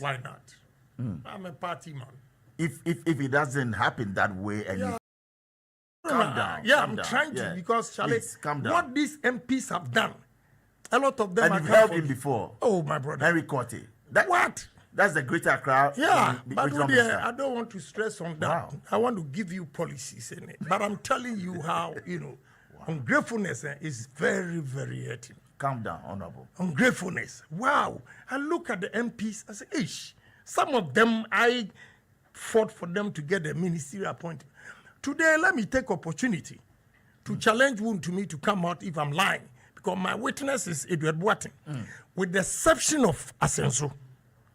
Why not? I'm a party man. If it doesn't happen that way, and you calm down. Yeah, calm I'm down. trying to because Charlie, calm down. what these MPs have done, a lot of them. And you've held him before. Oh, my brother, Henry Korte. What? That's the Greater Accra. Yeah, but I don't want to stress on that. Wow. I want to give you policies in it, but I'm telling you how ungratefulness is very, very hurting. Calm down, Honorable. Ungratefulness. Wow. I look at the MPs. I say, ish. Some of them I fought for them to get a ministerial appointment. Today, let me take opportunity to challenge one to me to come out if I'm lying, because my witness is Edward Boateng. With the exception of Asenso,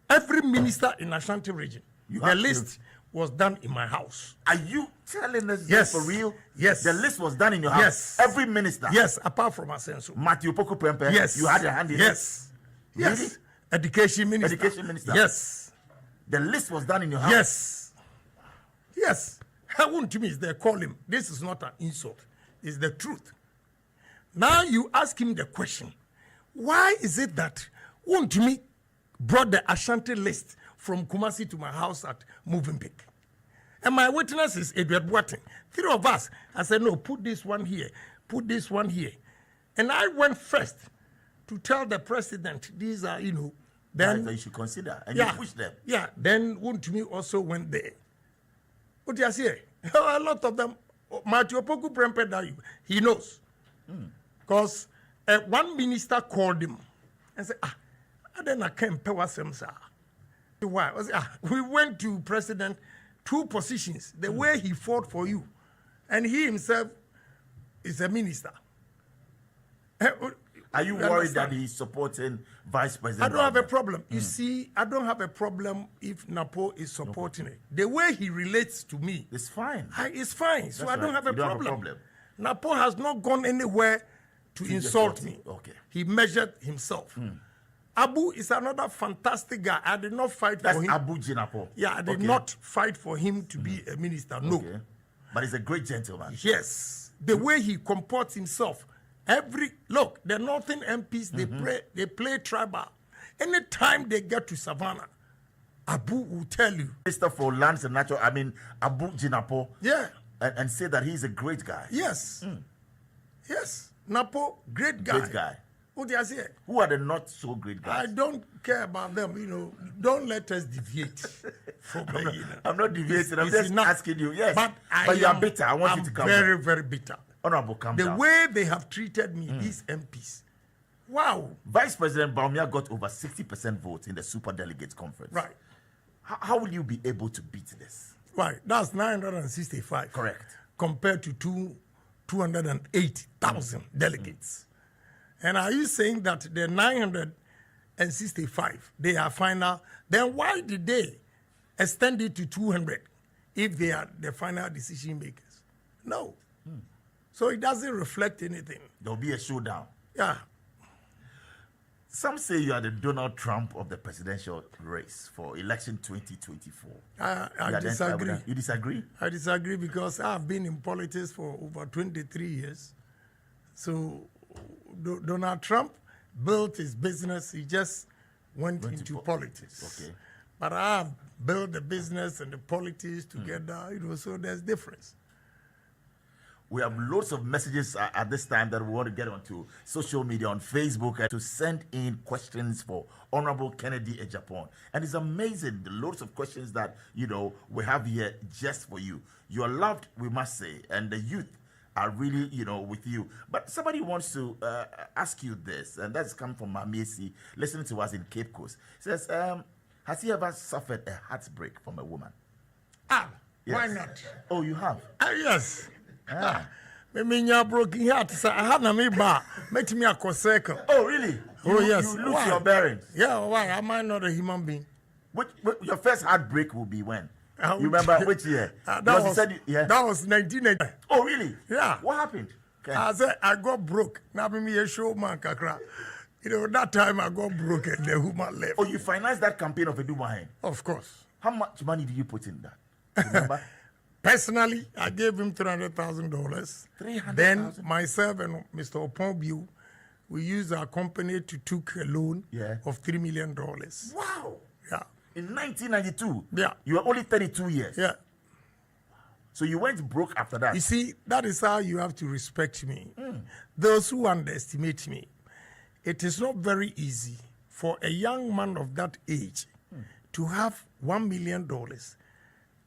every minister in Ashanti region, the list was done in my house. Are you telling us yes. for real? Yes. The list was done in your house? Yes. Every minister? Yes, apart from Asenso. Matthew Poku Prempe? Yes. You had a hand in yes. it? Yes. Really? Education minister. Education minister? Yes. The list was done in your house? Yes. Yes. How wouldn't to me is they call him. This is not an insult. It's the truth. Now you ask him the question. Why is it that wouldn't to me brought the Ashanti list from Kumasi to my house at Moving Pick? And my witness is Edward Boateng. Three of us. I said, no, put this one here. Put this one here. And I went first to tell the president, these are, then you should consider. And you push them. Yeah. Then Wontumi also went there. What do you say? A lot of them, Matthew Poku Prempe, he knows. Because one minister called him and said, then I can't pay what's why? We went to president, 2 positions, the way he fought for you. And he himself is a minister. Are you worried that he's supporting Vice President? I don't have a problem. You see, I don't have a problem if Napo is supporting it. The way he relates to me, it's fine. It's fine. So I don't have a problem. Napo has not gone anywhere to insult me. Okay. He measured himself. Abu is another fantastic guy. I did not fight for him. That's Abu Jinapo. Yeah, I did not fight for him to be a minister. No. Okay. But he's a great gentleman. Yes. The way he comports himself. Look, the Northern MPs, they play tribal. Anytime they get to Savannah, Abu will tell you. Minister for Lands and Natural, Abu Jinapo. Yeah. And say that he's a great guy. Yes. Yes. Napo, great guy. Great guy. What do I say? Who are the not so great guys? I don't care about them, Don't let us deviate from I'm not deviating. I'm just asking you. Yes. But you are bitter. I want you to come very, very bitter. Honorable, come down. The way they have treated me, these MPs. Wow. Vice President Bawumia got over 60% votes in the Super Delegates Conference. Right. How will you be able to beat this? Right. That's 965. Correct. Compared to 208,000 delegates. And are you saying that the 965, they are final? Then why did they extend it to 200 if they are the final decision makers? No. So it doesn't reflect anything. There'll be a showdown. Yeah. Some say you are the Donald Trump of the presidential race for election 2024. I disagree. You disagree? I disagree because I've been in politics for over 23 years. So Donald Trump built his business. He just went into politics. Okay. But I have built the business and the politics together, so there's difference. We have loads of messages at this time that we want to get onto social media, on Facebook, to send in questions for Honorable Kennedy Agyapong. And it's amazing, the loads of questions that, we have here just for you. You are loved, we must say, and the youth are really, with you. But somebody wants to ask you this, and that's come from Mamiesi, listening to us in Cape Coast. Says, has he ever suffered a heartbreak from a woman? Yes. Why not? Oh, you have? Yes. Me broken heart. I had me bar. Met me a circle. Oh, really? Yes. You lose your bearings. Yeah, why? Am I not a human being? Your first heartbeat will be when? You remember which year? That was 1980. Oh, really? Yeah. What happened? Okay. I said I got broke. Now me a showman kakra. That time I got broke and the woman left. Oh, you financed that campaign of Edumahen? Of course. How much money did you put in that? Remember? Personally, I gave him $300,000. $300,000? Then myself and Mr. Opongbiu, we used our company to took a loan of $3 million. Wow. Yeah. In 1992? Yeah. You were only 32 years? Yeah. So you went broke after that? You see, that is how you have to respect me. Those who underestimate me, it is not very easy for a young man of that age to have $1 million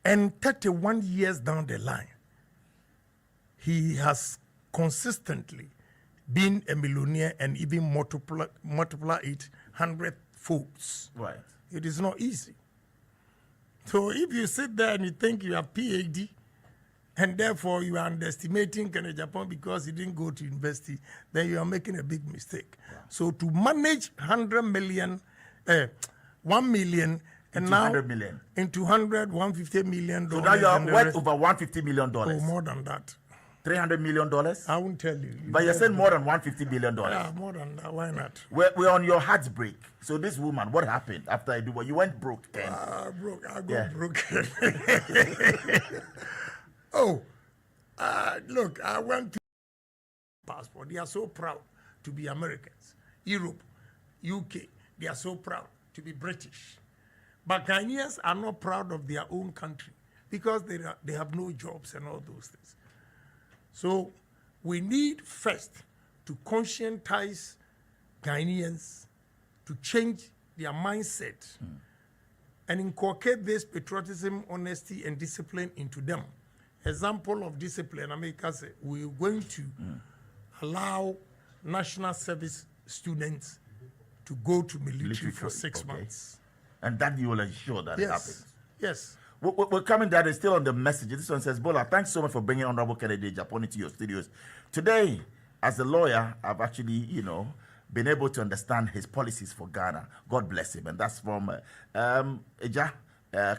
and 31 years down the line, he has consistently been a millionaire and even multiply it 100 folds. Right. It is not easy. So if you sit there and you think you have PhD, and therefore you are underestimating Agyapong because he didn't go to university, then you are making a big mistake. Yeah. So to manage 100 million, 1 million, and now 100 million. into 150 million. So now you are worth over $150 million. Oh, more than that. $300 million? I won't tell you. But you're saying more than $150 billion. Yeah, more than that. Why not? We're on your heartbreak. So this woman, what happened after I do what? You went broke, Ken. Broke. I got broke. Look, I went to passport. They are so proud to be Americans. Europe, UK, they are so proud to be British. But Ghanaians are not proud of their own country because they have no jobs and all those things. So we need first to conscientize Ghanaians to change their mindset and inculcate this patriotism, honesty, and discipline into them. Example of discipline, America said, we're going to allow national service students to go to military for 6 months. And that you will ensure that it happens. Yes. We're coming down, it's still on the message. This one says, Bola, thanks so much for bringing Honorable Kennedy Agyapong into your studios. Today, as a lawyer, I've actually, been able to understand his policies for Ghana. God bless him. And that's from Eja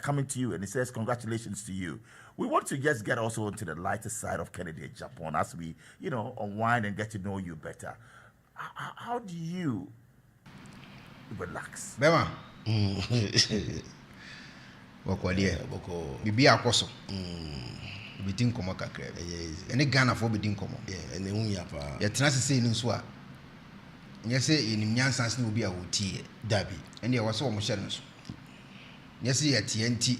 coming to you. And he says, congratulations to you. We want to just get also into the lighter side of Kennedy Agyapong as we, unwind and get to know you better. How do you relax? Bema. Wakwalia. Bibi akoso. Bitin komo kakra. Ene Ghana fo bidin komo. Ene hunya pa. Ya tenase sei nso a. Nye se enim nyansans na obi a wotie Dabi. Ene ya wase wo mo hye no so. Nye se ya TNT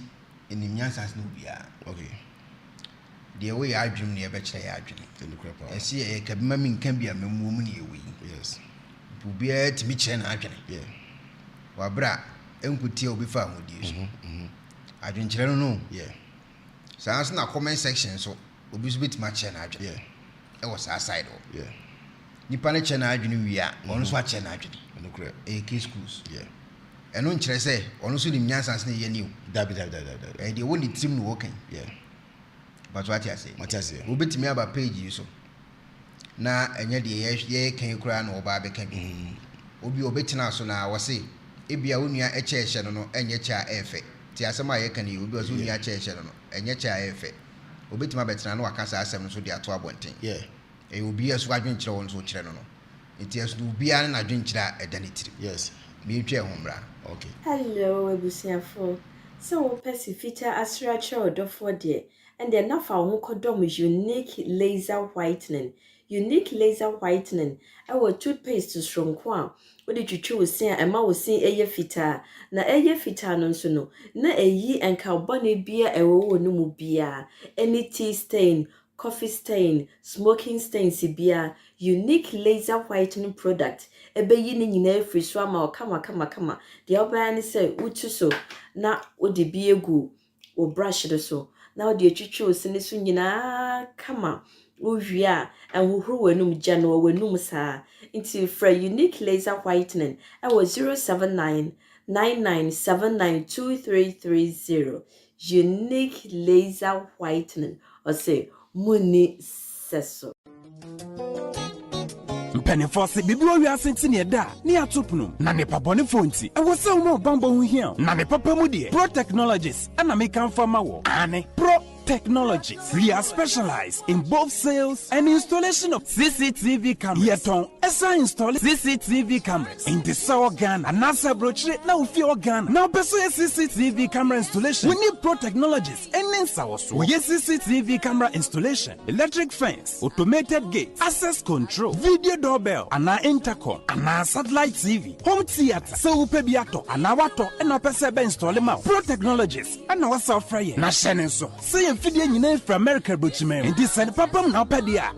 enim nyansans na obi a. Okay. De we ya adwum ne be kire ya adwene. Ene krapa. Ese e kabima mi nkan bia mamu mu ne ewi. Yes. Obi a timi kire na adwene. Yeah. Wabra enkutie obi fa hodie so. Adwene kire no. Yeah. Sans na comment section so obi so bit ma kire na adwene. Yeah. E was side o. Yeah. Nipa ne kire na adwene wi a ono so a kire na adwene. Ene krapa. AK schools. Yeah. Eno nkire se ono so nim nyansans na ye ni o. Dabi. E de woni trim no wokan. Yeah. But what you say? Matase. Obetimi aba page you so. Na enye de ye kan kura na oba be kan bi. Obi obetina so na wo se ebia onua eche ehye no no enye cha efe. Ti asema ye kan yi obi oso onua cha ehye no no enye cha efe. Obetima betina na wakasa asem no so de ato abonten. Yeah. E obi esu adwen kire won so kire no no. Enti esu obi an na adwen kire edanitiri. Yes. Me twa ho mra. Okay. Hello, ebusiafo. So pesi feature asra che odofo de and then na fa ho kodom unique laser whitening. Unique laser whitening. Our toothpaste stronko a odi twitwi osin a ema osin eye fita na eye fita no nso no na eyi enka bone bia ewo no mu bia any tea stain, coffee stain, smoking stain bia unique laser whitening product ebeyi ni nyina free so ama o kama de oba ni say utu so na odi bi egu o brush do so na odi twitwi osin so nyina kama Uvia and who wenum jano wenum sa into for unique laser whitening. I was 07999792330. Unique laser whitening or say muni seso. Penifose bibi wo wiase ntine da ne atopno na ne pabone fonti e wo se wo bambo hu hia na ne papa mu de Pro Technologies ana me kan fama wo ane Pro Technologies. We are specialized in both sales and installation of CCTV cameras. Yeton Esa install CCTV cameras in the Sour Ghana and NASA brochure now fear Ghana. Now pursue CCTV camera installation. We need Pro Technologies and then Sawaso. We use CCTV camera installation, electric fence, automated gate, access control, video doorbell, and our intercom, and our satellite TV, home theater, so upebiato, and our water, and our pesebe install them out. Pro Technologies, and our software. Na shenen so. Say video nyina from America buchime. And this and papa na pedia.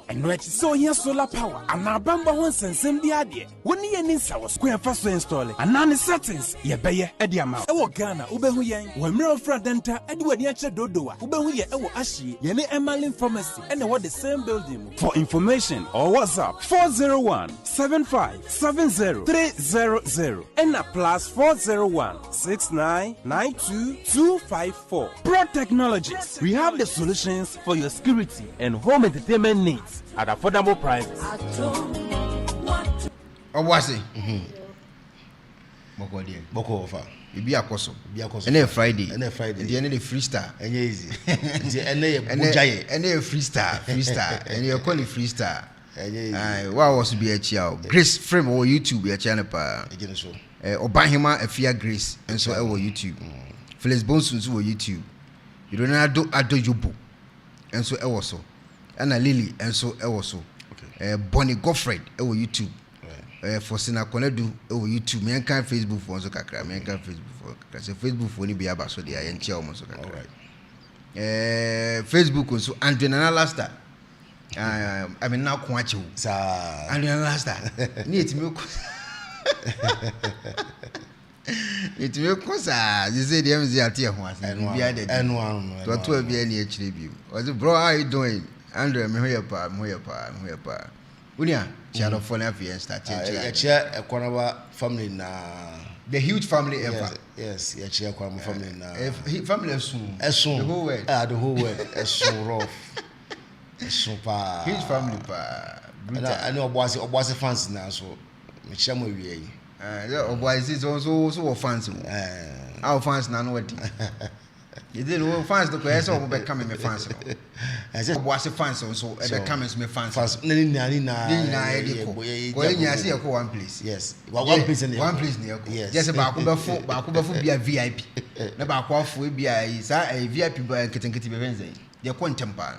And what so here solar power and our bamba one sensem the idea. When you need our square first install it and none settings ye beye ediama. Ewo Ghana ubehu yen when mirror front denta edward yacha dodoa ubehu ye ewo ashi ye ne Emalin pharmacy and what the same building. For information or WhatsApp 401-7570-300 and a plus 401-6992-254. Pro Technologies. We have the solutions for your security and home entertainment needs at affordable prices. Obwase. Boko offer. Ibi akoso. Ene Friday. The end the freestyle. Enye easy. Ene bujaye. Ene freestyle. Ene you call it freestyle. Enye. What was be a chia? Grace frame or YouTube be a channel pa. Again so. Obahima Efia Grace and so our YouTube. Felix Bonsun so YouTube. You don't know ado yubu. And so also. Anna Lily and so also. Okay. Bonnie Goffred over YouTube. Right. For Sina Konedu over YouTube. Me can Facebook for so kakra. Me can Facebook for kakra. Facebook for ni be aba so dia yen chia almost kakra. All right. Facebook so Andrew Nana Lasta. I mean now kwachu. Sa Andrew Nana Lasta. Ni etimi ko. Etimi ko sa. You say the MZ atie ho ase. Bia de. Enu. To bia ni achire bi. Was bro, how you doing? Andrew, me here pa. Unia, channel for na fi start here. Chair Ekuonaba family na the huge family ever. Yes, chair Ekuonaba family na. Family esun. The whole world. The whole world. Esun rough. Esun pa. Huge family pa. I know Obwase fans na so. Me chair mo wi yi. Obwase is also fans. Our fans na no what. You didn't know fans the question will become me fans. I said, was a fans also, and the comments me fans. One place. Yes, one place in one place near. Yes, about Bakuba be a VIP. Never quaff will be a VIP by getting events. They're contemporary.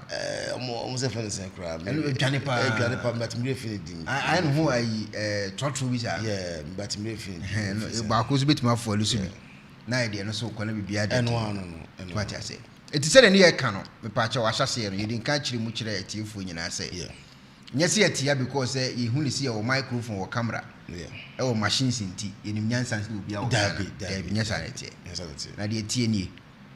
Almost a friend and crab. And Janipa, but me feeling. I know who I talk to visa. Yeah, but me feeling. Baku's bit more for Lucy. Na idea no so kwana bibia de no what I say it is said any cano me pa cha washa say you din ka chiri mu chire atiefo nyina say yeah nyese atia because e hu ni see your microphone or camera yeah e o machines nti enim nyansa nti obi a wo da nyesa na tie na de tie ni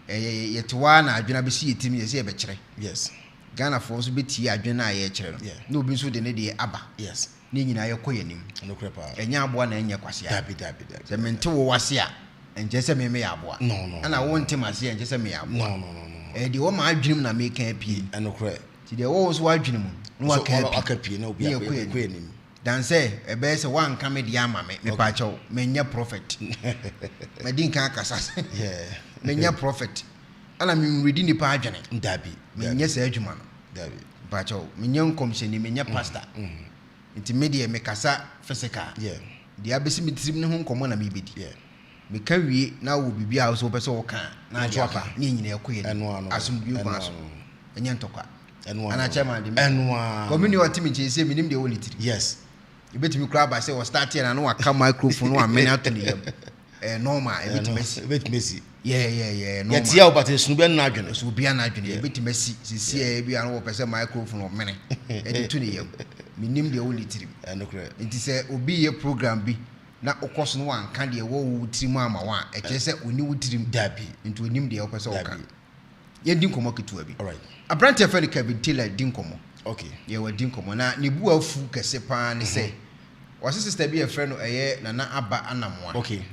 ye tewa na adwena be si yetimi ye se be kire yes Ghana for so be tie adwena a ye kire no na obi so de ne de aba yes ni nyina ye koyenim no krepa enya aboa na enya kwase dabi se mente wo wase a and just a me aboa. No. And I want him as and just a me aboa. No. The woman I dream na make happy. And no credit. The always white dream. No, I can't be no be a queen. Dan say a best one come the yama me pacho, menya prophet. My dinka casas. Yeah. Menya prophet. And I mean reading the pagina. Dabi. Menya Sergeman. Dabi. Pacho. Minyon commission, menya pastor. Intermediate me casa physical. Yeah. The abisi mitrim home common a bibit. Yeah. Me carry now will be a so person can na japa ni nyina ekoye asum bi kwa so enye ntoka and I chairman the community what me say me nim the only three yes you bet me crab I say was start here and no aka microphone one minute to the normal e bet Messi yeah normal yet ya but sunu be na adwene so bia na adwene e bet Messi see bia no person microphone one minute e to the me nim the only three and it is obi ye program bi na okoso no wan kan de wo wutirimu ama wa e kire se oni wutirim dabi into onim de okoso wo kan ye din komo ketua bi all right abrante fa ni Kevin Taylor din komo okay ye wa din komo na ne bu afu kese pa ne se was sister bi e frɛ no eye na na aba anamwa okay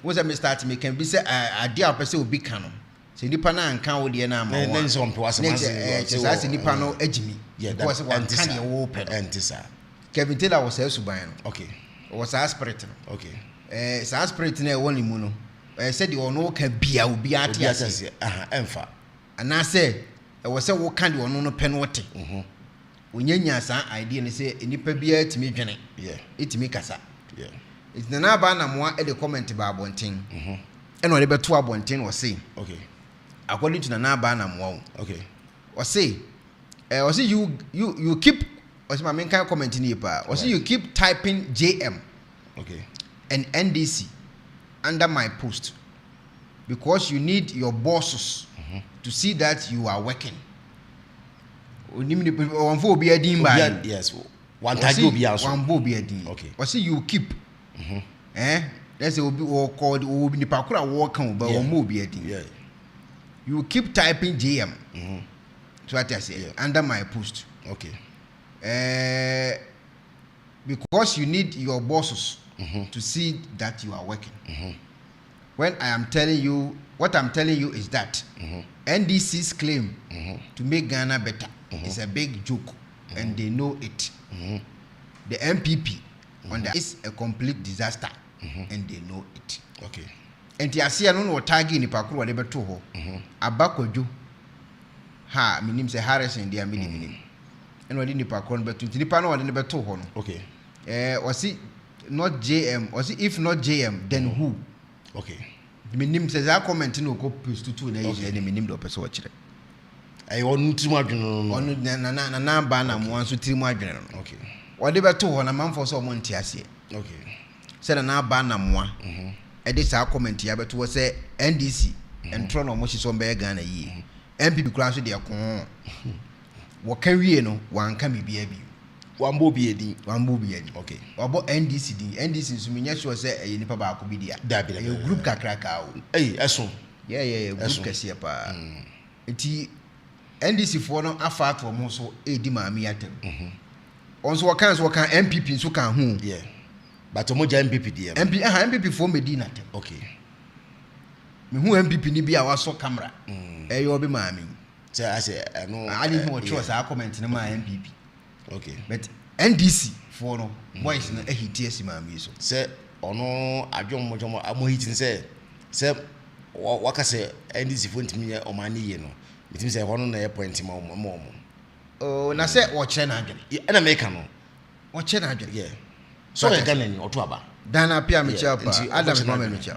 wo say me start me can be say ade a pese obi kan no se nipa na anka wo de na ama wa ne so mpe wase ma se nipa no agimi because one kan ye wo pe entisa Kevin Taylor was suban no okay was aspirate okay aspirate na woni mu no said you no ka bia obi atiase emfa ana say was say wo kan de ono no pe no wote unyenya sa idea ne say enipa bia timi dwene etimi kasa it's na ba na mo e de comment ba abonten e no de beto abonten wo say okay according to na ba na mo okay wo say you keep was my main comment ni pa wo say you keep typing JM okay and NDC under my post because you need your bosses to see that you are working. Yes, one time be also. One bo be a din. Okay. Or see you keep. Let's say we called the Pakura walk on, but one be a din. Yeah. You keep typing JM. So what I say under my post. Okay. Because you need your bosses to see that you are working. When I am telling you, what I'm telling you is that NDC's claim to make Ghana better is a big joke, and they know it. The NPP is a complete disaster, and they know it. Okay. And the Asia no tagi ni pakuru wale beto ho. Abakoju ha minim se Harrison dia minim. And wale ni pakuru beto. Nipa no wale ni beto ho no. Okay. Was not JM? Was if not JM, then who? Okay. Minim says I comment no go post to na use any minim do person watch it. I want to adwene no. Onu na ba na mo anso tiri mu adwene no. Okay. Wode beto ho na manfo so mo ntia se. Okay. Say na ba na mo a. E dey say comment ya beto say NDC entro no mo hye so be Ghana yi. MPP kura so de ko. Wo kan wie no wan ka me bia bi. Wambo bi edi. Okay. Obo NDC so me nya sure say e nipa ba ko bi dia. E group kakraka o. Eso. Yeah, group kase pa. Enti NDC for no afa to mo so e di maami atem. Onso wakan MPP so kan hu. Yeah. But mo ja MPP dia. MPP for Medina atem. Okay. Me hu MPP ni bia waso camera. E yo bi maami. Say I say no. I didn't know trust our comment na ma MPP. Okay. But NDC for no boys na ehitiesi maami so. Say ono adwom mo amohitin say waka say NDC for ntimi ye omani ye no. It say hono na point ma mo. Oh, na say wo kire na adwene. E na make no. Wo kire na adwene. Yeah. So e Ghana ni Otuaba. Dana pia me chia pa. Adam mama me chia.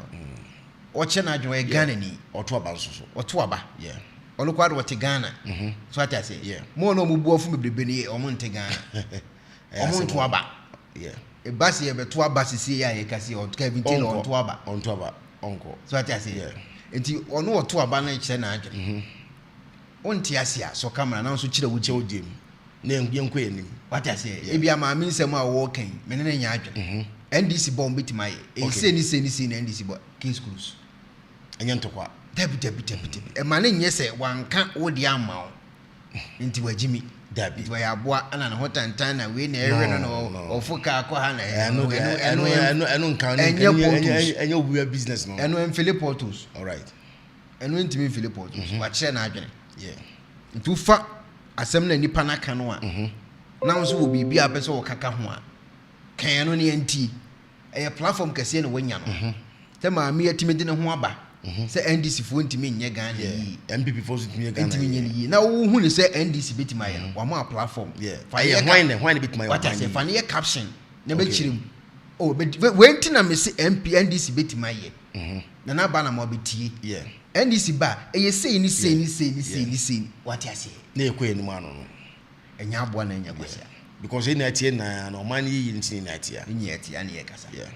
Wo kire na adwene Ghana ni Otuaba nso. Otuaba. Yeah. Ono kwado wo te Ghana. So what I say. Yeah. Mo no mu buofu mebrebe ni omo nte Ghana. Omo ntoaba. Yeah. E basi e beto aba sisi ya ye kasi o Kevin Taylor ntoaba. Ontoaba. Onko. So what I say. Yeah. Enti ono otoaba na kire na adwene. Onti asia so camera na so kire wo che odiem na enko enim what I say e bia ma nsem a wo kan me ne nya adwene NDC bomb bitima ye e se ni na NDC bo case cruise enye ntokwa debi e ma ne nye se wanka wo di ama wo nti wagimi dabi wa ya boa ana na hotantan na we na ewe no ofuka akọ ha na eno nkan enye obuya business no eno Philip Portos all right eno ntimi Philip Portos wa kire na adwene yeah ntu fa asem na nipa na ka no a na nso wo bibia pese wo kaka ho a kan no ne anti e platform kase na wanya no te ma mi atimi de ne ho aba se NDC fo ntimi nye Ghana yi MPP fo ntimi nye Ghana ntimi nye yi na wo hu ne se NDC betima ye no wa ma platform fa ye hwan betima ye what I say fa ne caption na be chirim oh wenti na me se NDC betima ye na ba na mo betie yeah NDC ba eye sei ni what I say na ekwe ni mano no enya aboa na enya gosia because ina atie na man yi ntini na atie enya atie na ye kasa yeah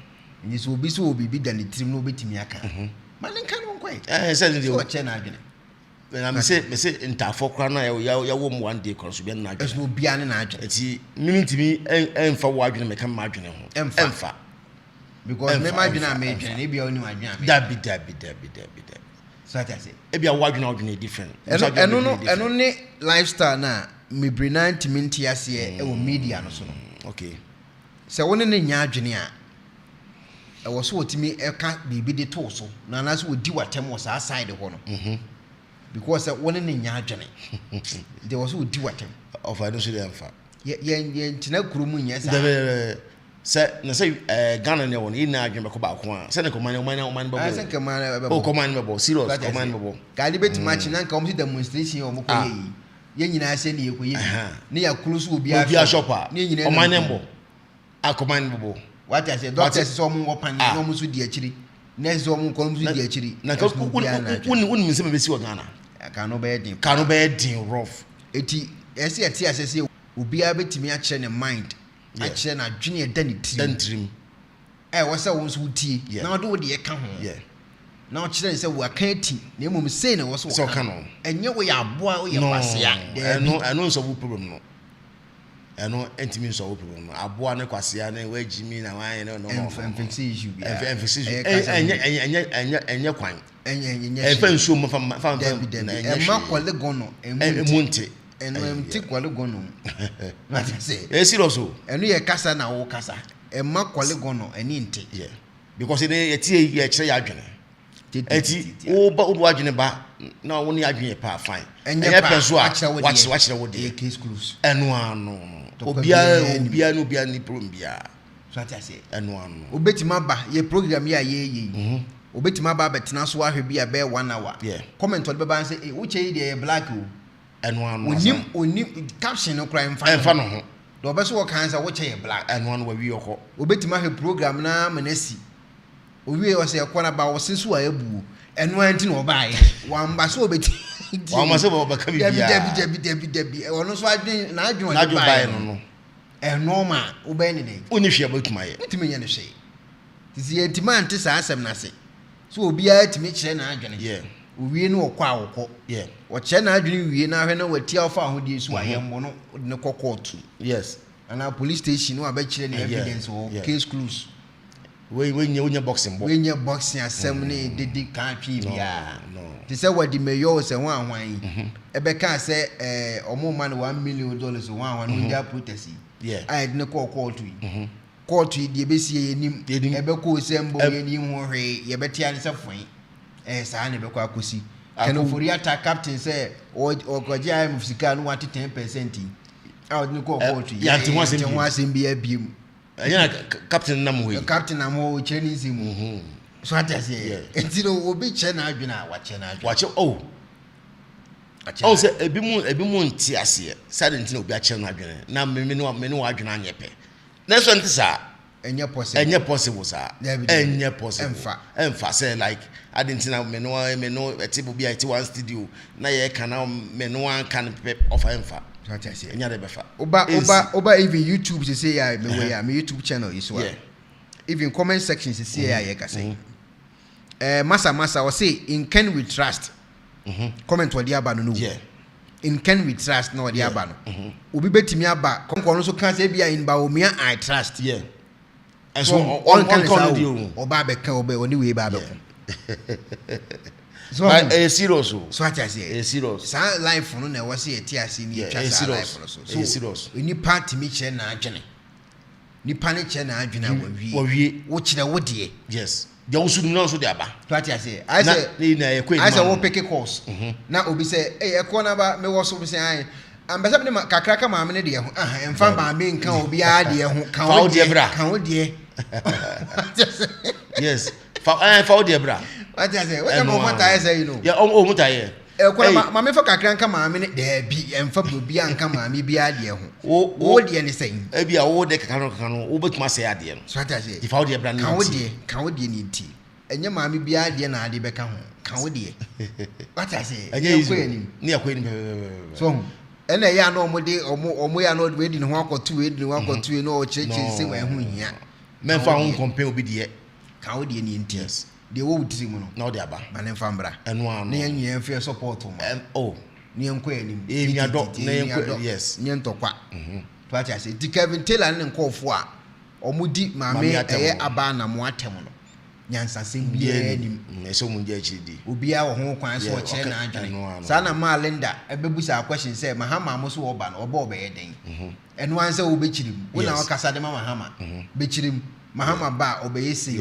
nyi so obi bi da ne trim no betimi aka man nka no kwai say ndi o che na adwene na me say ntafo kra na ya wo mo one day cross bi na adwene eso obi ane na adwene enti mimi ntimi emfa wo adwene me kan ma adwene ho emfa because me ma adwene a me adwene e bia oni ma adwene dabi so that I say e bia wo adwene different eno ne lifestyle na me brinant minti ase e wo media no so no okay se woni ne nya adwene a e wo so otimi e ka bibi de to so na na so odi watem wo sa side ho no because woni ne nya adwene de wo so odi watem of I don't see them fa ye ntina kurumu nya sa say Ghana ne won ina adwene ko ba ko a say ne command babo say command babo serious command babo ka libet match na nka o demonstration o mo ko yi ye nyina se ne yekoye ne ya close obi shop ne nyina omanembo akomanbo what I say doctors so mo wopan no mo so di akiri nurse so mo ko mo so di akiri na ka woni nsema besi wo Ghana ka no be din rough eti ese eti asese obi a betimi a kire ne mind a kire na dwene e dan trim wo se wo so wutie na wo de wo de ka ho na o kire se wo aka ati na emom sei na wo so ka no enye wo ya aboa wo ye kwasea eno so wo problem no eno entimi so wo problem no aboa ne kwasea ne wa jimi na wa ne no emphasis issue bia emphasis enye kwan enye nsuo mo fa emma kwale gono emunte eno emti kwale gono what I say serious o eno ye kasa na wo kasa emma kwale gono eni nte because ne etie ye kire ya adwene eti wo ba wo adwene ba na wo ne adwene pa fine enye penso a watch wo de case close eno ano obia ni problem bia so what I say eno ano obetima ba ye program ya ye obetima ba betena so ahwe bia be 1 hour comment on be ban say wo che de black o eno ano onim caption no crime fa no ho do be so wo kan say wo che black eno ano wa wi okọ obetima ahwe program na manasi owie wo say Ekuonaba wo sensu a ebu eno anti no ba ye wamba so obeti wamba so ba ka bibia debi ono so adwen na adwen ba ye no eno ma wo be ne ne oni hwe ba kuma ye ntimi nye ne hwe tisi entima ante sa asem na se so obi a timi kire na adwene owie ne okọ awokọ wo kire na adwene wie na hwe na watia ofa ahodie so ayembo no ne kokọtu ana police station no abekire ne evidence wo case close we boxing asem ne dedi kan twi bia ti se wadi mayor se ho ahwan ebe kan se omo man $1 million ho ahwan no dia protest I ne call to yi court yi de besie yenim ebe ko se mbo yenim ho hwe ye betia ne se fon saa ne be kwa akosi keno for yata captain se ogoje am fisika no wati 10% out ne call to yi ya ti ho asem bia biem anya captain na mo Chinese mu so atase entino obi che na adwena wache oh say ebi mu nti ase sade ntina obi ache na adwena na me no adwena anyepe na so ntisa enye possible sa enye possible emfa say like adentina me no etibo bi ati one studio na ye kana me no an kan offer emfa enya de befa oba even YouTube say ya me way my YouTube channel is well even comment section say ya ye ka say masa we say in can we trust comment what dia ba no in can we trust no dia ba no obi betimi aba konko no so kan say bia in ba o me I trust and so on can oba be kan oba oni we ba be so serious so what I say serious sa life no na we say etiase ni twa sa life no so serious ni party mi che na adwene ni pane che na adwene wie wo kire wo de yes they also do not so they aba what I say I say wo pick course na obi say Ekuonaba me wo so be say ai ambasa me kakra ka maame ne de ho emfa maame nka obi a de ho kan wo de yes fa de bra what I say what mo mata say you know yeah muta ye Ekuonaba maame fa kakra nka maame ne de bi emfa obi anka maame bi a de ho wo de ne say e bia wo de kakra no wo betuma say ade no so what I say fa de bra na kan wo de ni ti enye maame bi a de na ade be ka ho kan wo de what I say ni akweni so ena ya no omo ya no we di ne ho akotu no o cheche se we ho hia menfa ho compare obi de kan wo de ni nti de wo wutiri mu no na o de aba ma ne mfa mbra eno ano ne yenye mfe support mo ne enko anim mi ado na enko yes ne ntokwa to acha se di Kevin Taylor ne nkofo a omudi maame eye aba na mo atem no nyansa sem bia anim eso mu nje chidi obi a wo ho kwan so o che na adwene sa na ma Linda ebebusa question say mahama mo so wo ba no oba obeye den eno ansa wo bechirim wo na wakasa de mahama bechirim mahama ba obeyesi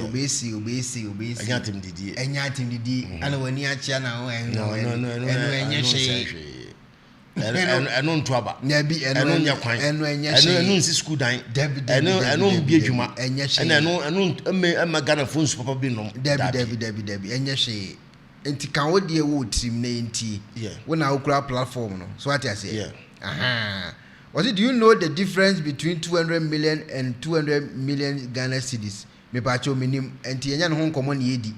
enya tim didi ana wani achia na ho eno enye hwe eno ntoaba nyabi eno nya kwan eno enye hwe eno nsi school dan eno mbi adwuma eno ema Ghana phones papa bi no debi enye hwe enti kan wo de wo team na enti when na okura platform no so what I say was it, do you know the difference between 200 million and 200 million Ghana cedis me pa cho minim enti enya no ho nkomo na yedi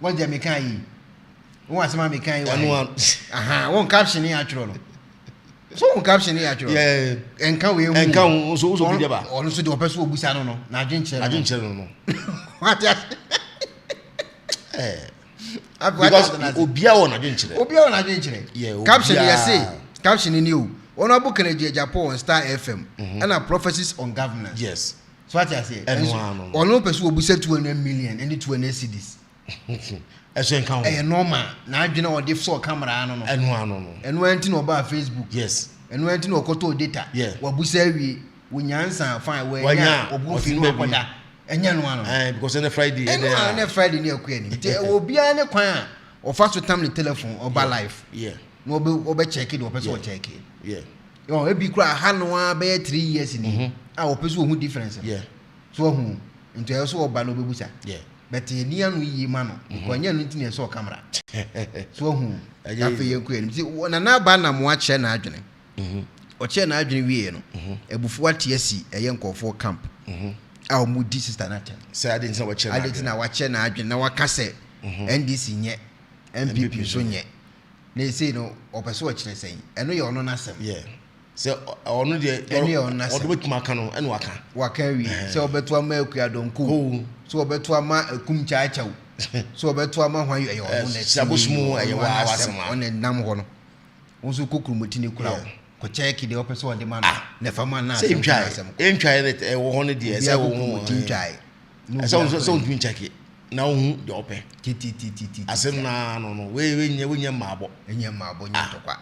won je me kan yi won asema me kan yi won caption ya atworo no so won caption ya atworo enka we mu enka so bi de ba ono so de opeso obusa no na adwenkyere no what because obia won adwenkyere caption ya say caption ni o Honorable Kennedy Agyapong Star FM and prophecies on governance. Yes. So what I say? Ono person will be 200 million and 200 cedis. Normal. Now you know what if so camera no. And went no about Facebook. Yes. And went no koto data. Yeah. What we say we nyansa fine where obu no kwada. Enya no ano. Because on Friday and Friday near Queen. Te obi ane kwan o fast to time the telephone or by life. Yeah. No be check it or person check it. Yeah. Yo, e bi kura ha no be 3 years ni. Ah, o person who difference. Yeah. So who into e so oba no bebusa. Yeah. But ni anu yi ma no. Ko nya no ntine so camera. So who afa ye ku ani. Na na ba na mo a che na adwene. O che na adwene wie no. Ebufu atie si eye nkofo camp. Ah, o mu di sister na chen. Say I didn't know what che na. I didn't know what che na adwene na waka se. NDC nye. NPP so nye. They say no opeso chine say eno ye ono nasem so ono de ono wet maka no eno waka wi so obeto ama akua donko so obeto ama akum chaachaw so obeto ama hwan ye ono na sabosmu ye wa wasema ono nam ho no wonso kokurumoti ne kura ko check de opeso de ma na fama na say entwai that wo ho ne de say wo ho entwai so ntwi check na ohu de ope asem na no we nye maabo nye ntokwa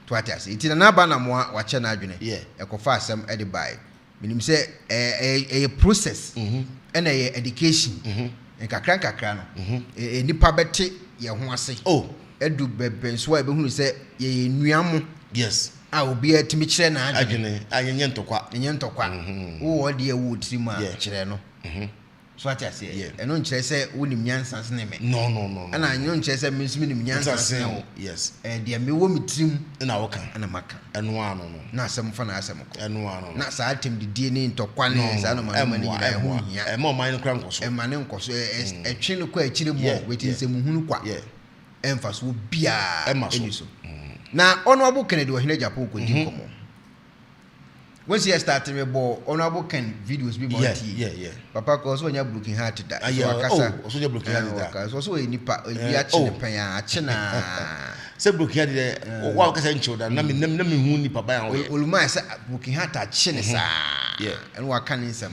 to atiase iti na ba na mo wa che na adwene ekofa asem e de bai minim se a process and a education en kakra no nipa bete ye ho ase edu bebenso e be hunu se ye nuamo yes a obi atimi kire na adwene ayenye ntokwa wo de wo trima kire no so what I say eno nkyere se wonim nyansa se ne me no ana anyo nkyere se me nsimi nim nyansa se ne yes de me wo mitrim na woka ana maka eno ano no na asem fa na asem ko eno ano na sa atem de die ne ntokwa ne sa no ma ni gida ho hia ma man kra nkoso ma ne nkoso etwe ne kwa akire mo wetin se muhunu kwa emfa so bia eni so na Honorable Kennedy wa hina Agyapong ko di komo once you start me bo Honorable Ken videos be more papa ko so nya broken heart da so akasa so nya broken heart da so so nipa bi a che pen a che na se broken heart de wa akasa ncho da na me hu nipa ba ya oluma se broken heart a che ne sa and wa kan nsem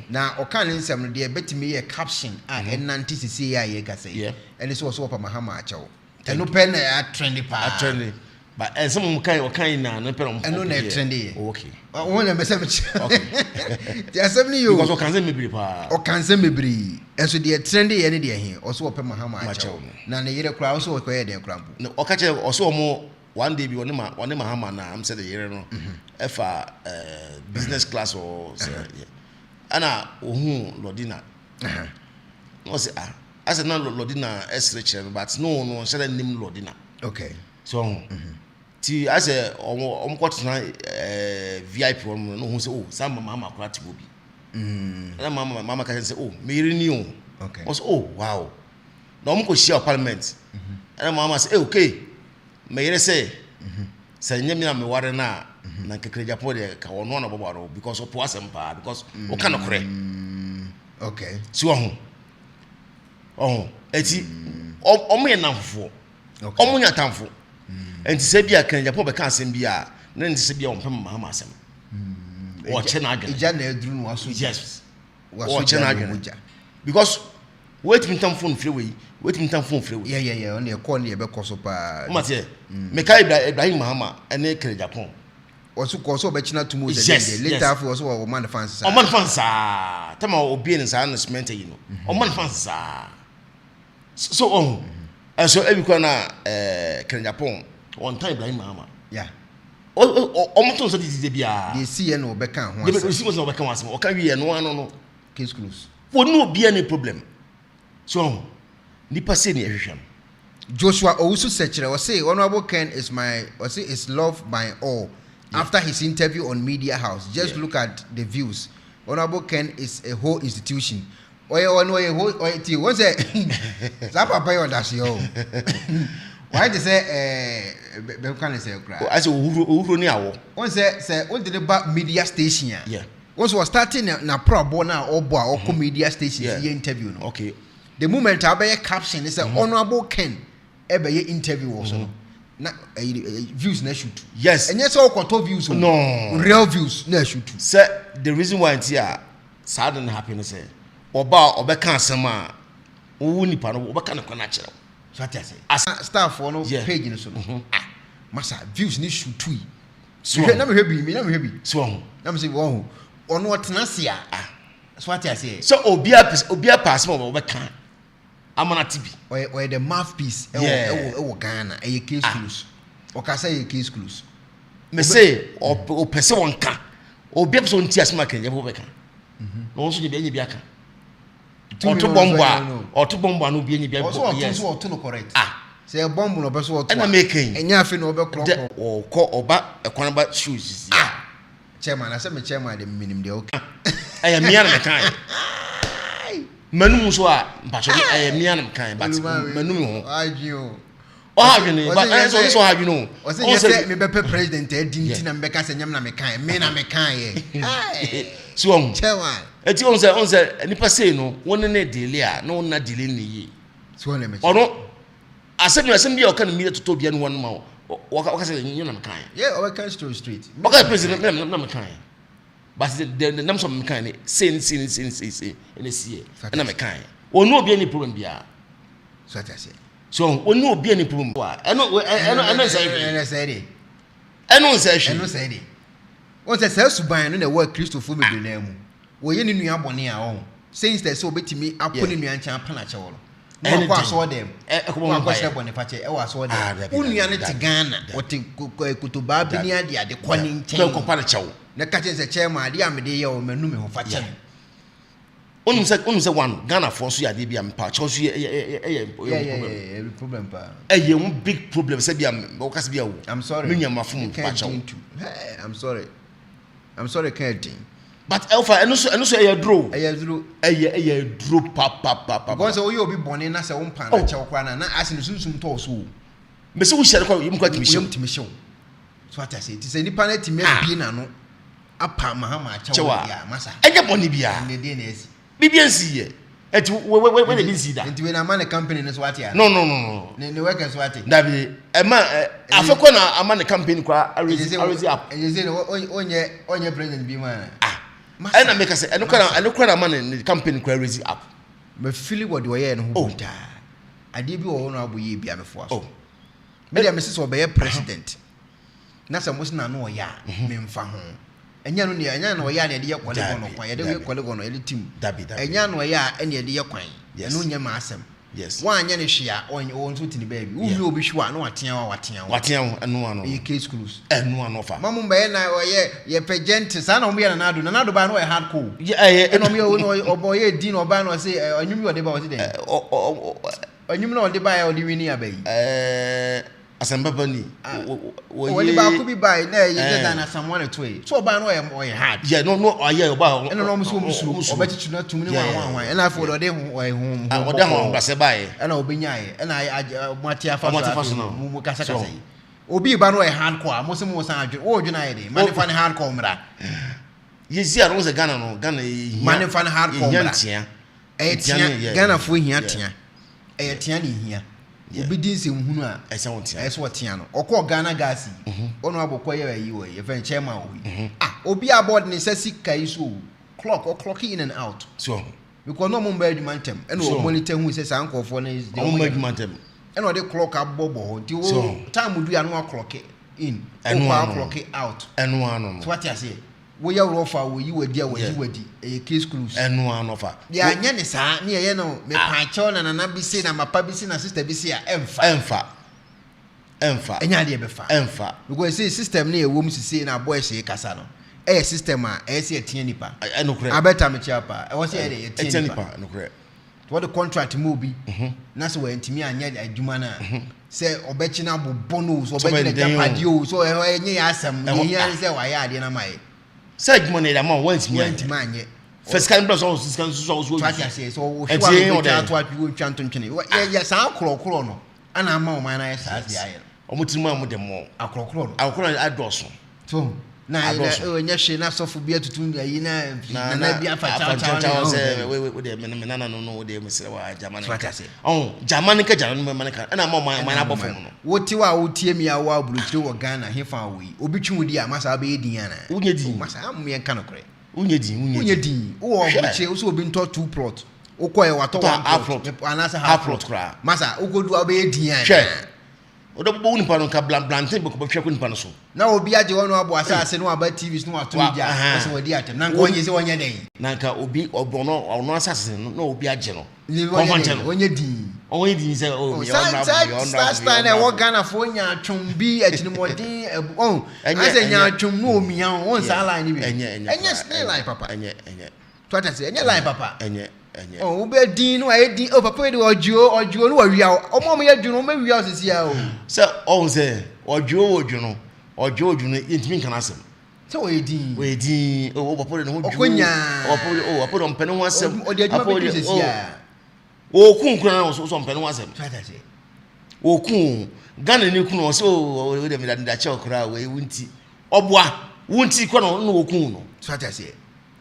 na o kan nsem no de betimi ye caption a enanti sisi ya ye ka say and so pa mahama a chewo eno pen na trendy pa trendy but and some kind na no pen eno na trendy okay won na message okay the assembly you because o kan say mebiri pa o kan say mebiri enso de trendy ye ne de he o so pa mahama a chewo na ne yere kra o so ko ye de kra mpo no o ka che o so mo one day bi woni mahama na am say the yere no efa business class or ana ohun lodina no say as na lodina esreche but no say nim lodina okay so ti as omkotna VIP one no hu say oh some mama kura ti bobi na mama ka say oh me yere ni o okay was oh wow na omko share parliament na mama say okay me yere say say nyame na me ware na na kekere Agyapong de ka wono na bobaro because of wasem pa because o kana kore okay si eti omo ye namfo omo nya tamfo enti se bia kan Agyapong be kan asem bia na enti se bia on pem mahama asem o che na adwene ija na eduru no waso yes waso che na adwene because wait me tamfo no freeway yeah on e call ne be koso pa mate me kai Ibrahim mahama ene kere Agyapong osu ko so be china tumu de later after osu o man fans tama obi ne sa na cement yi no o man fans so so every corner kere Agyapong on time Ibrahim mahama yeah o moto so di bia de see no be kan ho ase de see no be kan ase o ka wi no case close for no be any problem so nipa se ne ehwehwem Joshua Owusu Sechere was say Honorable Ken is loved by all. After his interview on Media House, just look at the views. Honorable Ken is a whole institution. Why they say I say Uhuru ni awo. One say what did about media station? Yeah. Once was starting na pro na or media station interview no. Okay. The moment I buy a caption is Honorable Ken ebe ye interview also. Na views na shoot. Yes. And yes all control views. No. Real views na shoot. Say the reason why it's here sad and happiness say obeka asema wo nipa no obeka na kwana kire. So what I say? As staff for no page in so. Massa views ni shoot tui. So na me hebi. So na me say wo ono otenase a. So what I say? So obia pass mo obeka amana tibi. Or the mouthpiece e Ghana e case close. O ka say case close. Me say o pese wonka. Obia pese on ti asema kan je obeka. No so je bia aka. Oto bomba no bia bia. Also oto no correct. Say a bomb no beso oto. Na making. Enya afi no be clock. O ko oba Ekuonaba shoes. Chairman, I say me chairman the minimum dey okay. I am near me kan. Manu so a mpacho I am near me kan but manu ho. Agio. O ha dwene but so ha dwene o. O say me be president e di nti na me ka say nyam na me kan. Me na me kan ye. So on. Chairman. Eti on say nipa say no won na delay a no na delay ni yi. So na me. Ono asem bia o kan mi to bia no won ma o ka say nyam na me kan. Yeah, o can straight. O ka president na me kan. But the names of me kan say in the see na me kan. O no obi any problem bia. So what I say. So o no obi any problem. Eno say hwe. Wọ́n sẹ́ suban no na wọ́ Christopher bebree mu. Wọ́n yẹ ni nua bọ̀ne a ọ̀hún. Saying that so betimi apọ ni nua nkyɛn apana kyɛw no. Wọ́n kọ́ aso dem. Wọ́n kọ́ sẹ́ bọ̀ne fakyɛ ɛwɔ aso dem. Wọ́n ne te Ghana. Wɔte kutuba bi ni ade kɔ ne nkyɛn. Kɔ pa kyɛw. Na ka kyerɛ sɛ chairman ade amede yɛ o manu me ho fakyɛ. Onum sɛ one Ghana for so yɛ bi am pa kyɛw so yɛ problem pa. Ɛyɛ one big problem sɛ bi am o kasa bi awo. I'm sorry. Me nyama fo pa kyɛw. I'm sorry can't. But Alpha and also ɛyɛ dro. Ɛyɛ dro pa. Because o you be born na sɛ wo mpa na kyɛw kwa na asin sunsum to so. Me sɛ wo hyɛ kwa yim kwa timi show. So what I say, it is any planet to make be na no. Apa mahama kyɛw ya masa. Ɛnyɛ bɔne bia. Ne dey na esi. Bibia nsi yɛ. Eti we dey nsi da. Enti we na man the company no so what ya. No. Ne workers what. Dabi afekɔ na ama ne campaign kwa arezi up. You say onye president bi man. Ɛna make say ɛno na ma ne campaign kwa arezi up. Me feel what we yɛ no ho buta. Ade bi wo no aboye bia me fo aso. Me dey me sisi obeye president. Na sɛ mo sina no ɔya me mfa ho. Enya no ne enya no ɔya na de yɛ kɔle no kwan. Yɛ de yɛ kɔle no yɛ tim. Enya no ɔya ɛna de yɛ kwan. Ɛno nya ma asɛm. Yes. One anya ne hwea on so tini baby. Wo mi obi hwa na watea ho. Watea eno ano. E case close. Eno ano fa. Mamu mba na ye pagent sa na omo ye na nado ba na hardcore. Eno me obo ye din oba na say anyumi ode ba o den. Anyumi na ode ba ya ode wini abai. Asamba ni. Woni ba ku bi bai na ye just na someone to it. So oba na o ye hard. Yeah, no oye oba. Eno no so obechichu na tumini wan. Ena afo ode ho ode ho gbase bai. Ena obenyae. Ena mati afa so. Mu kasa kasa yi. Obi ba no e hardcore. Mo se mo san adwe. O dwena ye de. Mani fa ne hardcore mra. Yesi a no se Ghana no. Ghana mani fa ne hardcore mra. Yantia. Tia Ghana fo hia tia. Tia ne hia. Obi din se nhunu a ese wotia. Ese wotia no. Okọ Ghana gas. Ono abokọ ye yi wo. Ye fen chairman wo. Obi aboard ne sasi kai so. Clock in and out. So because no mumba adwumantem and we monitor who says uncle for is the adwumantem and the clock abobo nti wo time do an clock in and clock out and one so what I say we are rofa we you wadi a case close and one offer ya nya ne saa ne ye no me pa cho na bi se na mapa bi se na sister bi se a emfa enya de be fa emfa because say system ne e wo mu sisi na boy se kasa no a system a ɛsɛ etia nipa enokure abeta me chiapa e wo se e etia nipa enokure what the contract move be na so we ntimi anya adwuma na say obechina bonus obechina japadio so enye ya asem ehia say wa ya ade na mai say adwuma na ma wantimi anye first kind blood so so twa say so wo hwa wo to atwi twa ntontwene ya san krokro no ana ama o man na ya sa ase aye omutimu amudemo akrokro adoso so na onye hwe na sofu bia tutu ayi na bia afa cha say we dey menana no dey mesere wa Germany Germany ka Germany ka na man abofo no woti wa wotie mi awo aburuchire wo Ghana hefa we obi twudi a masa ba edin ana unye din masa amye nka no kore unye din wo oburuchire so obi nto 2 plot ukoye wato 1 plot anasa half plot kra masa ugodu aba edin ana odobo woni pa no ka blantin be ko be hweko nipa no so na obi age wono abo asase no aba TVs no ato dia so wadi atem na nka onye se onye den na nka obi ono asase no obi age no onye din se star na wo Ghana fo nya atwom bi atinimodin ase nya atwom no omia won sa line bi enye still line papa enye to atase enye line papa enye ube din no ayedi papa de ojuo no wawia omo ya dwuno ma wia osisi ya o se on se ojuo no yentimi kan asem se we din papa de no juo okonya papa de mpene ho asem o de adwuma be osisi ya okun kura na so mpene ho asem to atase okun Ghana ni kun o se o de me da che okura we wunti oboa wunti ko no okun no to atase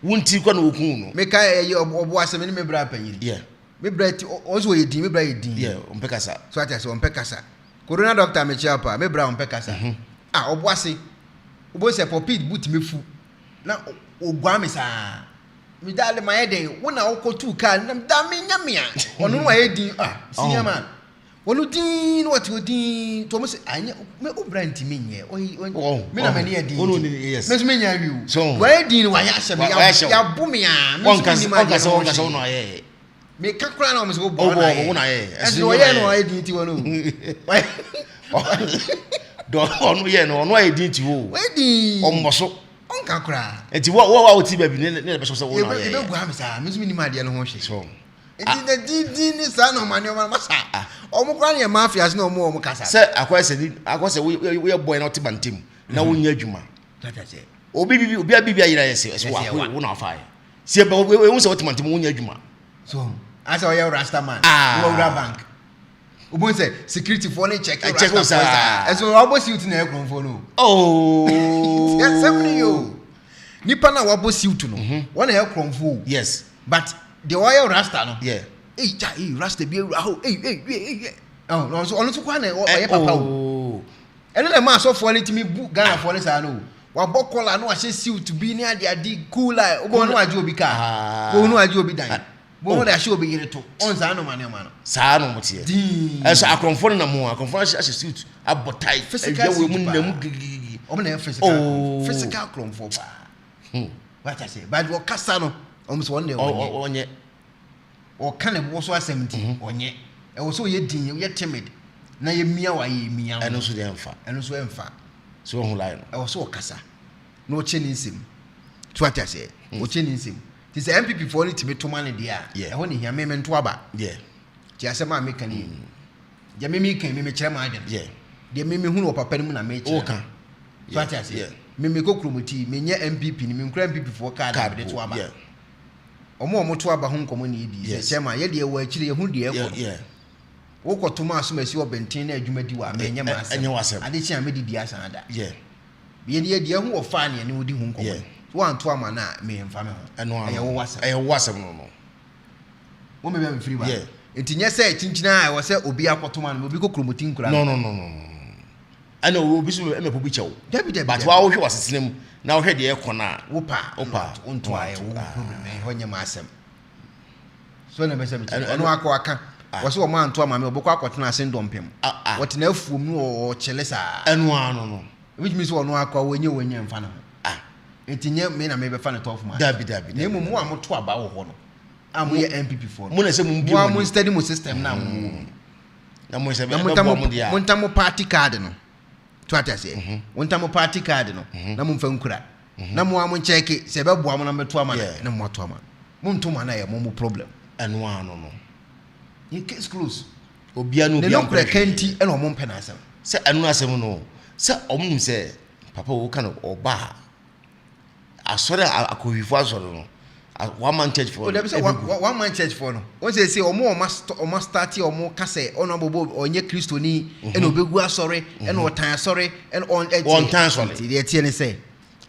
wunti kwa na okun no me kai obo asem ni me bra panyin me bra ti ozo yedin me bra yedin ompekasa so atase ompekasa corona doctor me chiapa me bra ompekasa obo ase obo se popit boot me fu na ogwa me sa me dale my den wona okotu ka na da me nyamia ono no yedin senior man wonu din what you din to mo se anya me obra ntimi nye me na mani edin ono ni yes me so me nya wiu wa edin wa ya hye me ya bu me a me so ni ma onka so no aye me kakura na mo se bo na aye eso ye no edin ti wono do ono ye no ono edin ti wo edin omboso onka kura enti wo ti ba bi ne be so wo na aye e be gu am sa me so ni ma de no ho hye so di ni sa no mani o ma sa omo kwa ne mafias na omo kasa se akwese we boy na otibantem na wonya adwuma tatase obi ayira yese wo na afa se ba we se otibantem wonya adwuma so asa oya rasta man wo ura bank obo se security for ne check rasta eso obo suit na ekronfo no yes yo nipa na wabo suit no wona ekronfo yes but the oil rasta no rasta bi no so ono so kwa na oye papa o eno le ma so fo ni timi bu Ghana fo ni sa no wa bokola no wa she suit bi ni ade cooler obo no aje obi ka bo no aje obi dan bo no da she obi yire to on sa no mane ma no sa no mutie eso akonfo na mo akonfo a she suit abotai physical mu na mu gigi o na physical akonfo ba what I say but wo kasa no so one day onye o kan e bo so asɛmti onye e wo so ye din ye timid na ye mia wa ye mia eno so de emfa so hu line e wo so kasa na o che ni nsem to atase o che ni nsem ti se NPP for ni timi to man dia e ho ni hia me nto aba ti asɛm a me kan ni ya me kan me kyerɛ ma adwen de me hu no papa ni mu na me kyerɛ o kan to atase me kokromoti me nye NPP ni me nkura NPP for card de to aba omo to aba ho nkomo ni di se chema ye de wo akire ye hu de ekọ wo kọto ma so masi obenten na adwuma di wa me nye ma asem ade chi amedi di asan da ye de hu wo fa ne ne wodi hu nkomo wo anto ama na me mfa me ho ye wo wasem no wo me be free ba entinye se chinchina wo se obi akọto ma no obi kokromoti nkura no ana obi so me pobi chew but wa wo hwe wasesinem na wo hwe de ekọ na wopa onto aye wo problem ho nye ma asem so na be se me ono akọ aka wo se wo ma anto ama me obokọ akọtena ase ndompem wote na afuom no o chele sa eno ano no which means ono akọ wonye mfa na entinye me na me be fa na tough man dabi na mu amoto aba wo ho no amu ye NPP for mu na se mu bi mu study mu system na mu na mu se be bo mu dia monta party card no to atase monta party card no na mu mfa nkura na mu amu check se be bo amu na meto ama na mu ato ama mu nto ma na ye mu problem eno ano no in case close obianu no kenti and omon penasem say anu asem no say omum say papa wo kan oba asore akohifo asore no one man church for one man church for no won say omo start omo ka say ono bobo onye kristoni and obegu asore and otan asore and on tan asore dey tie ne say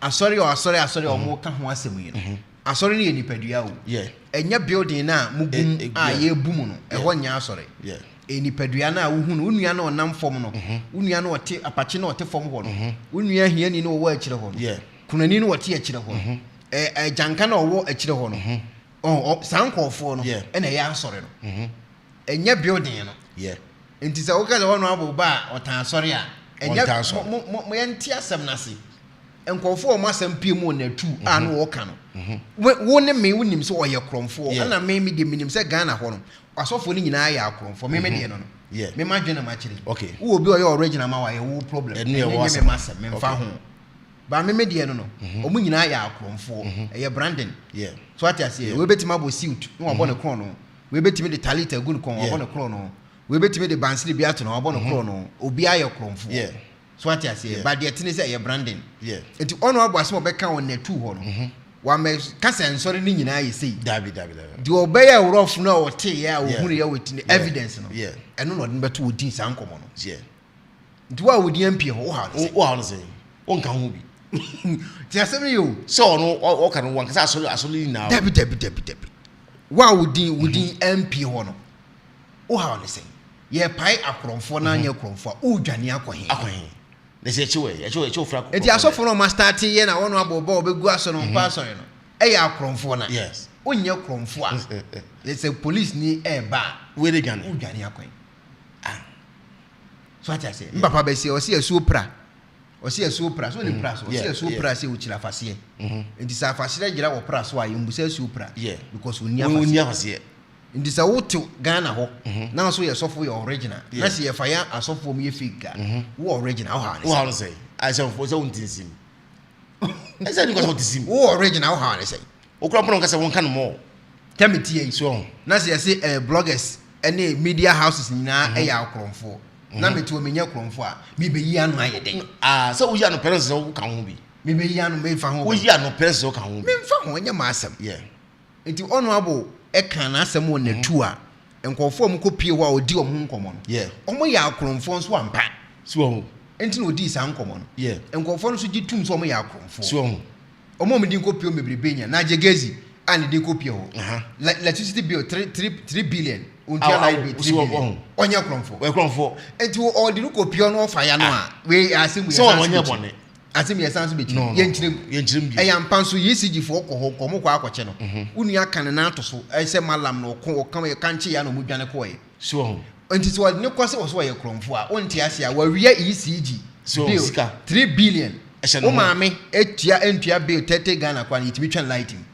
asore omo ka ho asem yi no asore ne nipadua o enya building na mugum a ye bum no e ho nya asore nipadua na wo hu no unua na onam fom no unua na ote apache na ote fom ho no unua hia ni na wo akire ho no kunani na ote akire ho no janka na owo akire ho no sankofo no e na ya asore no enya building no enti se wo ka ho no aboba otan asore a enya mo yenti asem na se enkofo o masem pie mu na tu a no wo ka no wo ne me wonim se oye kromfo na me de minim se Ghana ho no asofo ni nyina ya kromfo me de no me ma dwene ma kire wo obi oye original ma wa ye wo problem me masem me mfa ho ba me de no omu nyina ya kromfo eye branding so ati ase we betima bo suit no obo ne kron no we betimi de talita gun kon obo ne kron no we betimi de bansiri bi ato no obo ne kron no obi aye kromfo so ati ase ba de tini say eye branding enti ono abo asem obeka won na tu ho no wa me kasa nsori ni nyina ye sei dabi di obeya rough no o te ya o huru ya wetini evidence no eno no de beto odin sankomo no nti wa wodi MP ho ha no say on kan ho bi ti asem yo so no o kan wan kasa asoli na dabi wa wodi MP ho no o ha no say ye pai akromfo na anya kromfo o dwane akɔhe they say chiwe ofra ko enti asofo no ma start ye na wono abobo obegu aso no mpa aso no eya akromfo na yes onye kromfo a they say police ni ba we de dwane akɔhe so ati ase mbapa be se o se supra so ni pra so se supra se uchira fase enti sa fase gira wo pra so a yimbusa supra because oni afase ndi sa wotu Ghana ho na so ye sofo ye original na se ye fire asofo mu ye fake wo original ho ha ne say I say for so untinsim I say because untinsim wo original ho ha ne say okura pon ka say won kan mo temitie so na se ye say bloggers any media houses nyina e ya akromfo na metu omenya kromfo a mi be yi anu ayeden so wo yi anu parents wo kan ho bi mi be yi anu me fa ho wo yi anu parents wo kan ho bi me fa ho nya ma asem enti ono abo e kan na asem won na tu a enkofo mu kopie wa odi omo nkomo no omo ya akromfo nso ampa so enti na odi sa nkomo no enkofo no so gitum so omo ya akromfo so omo me din kopie o mebrebe na jegezi and din kopie ho electricity bill 3 billion untia light bill 3 billion onya kromfo enti o di kopie no ofa ya no a we asem we so onya bone asem ye sanso be ye nchirem bi e ya mpanso ECG fo komo kwa akwache no unu aka na ato so e se malam no ko kan che ya no mudwane ko ye so enti so ne kwase wo so ye kromfo a onti ase a wa wi ECG so 3 billion o maame etia entua bill 30 Ghana kwa ni timi twan lighting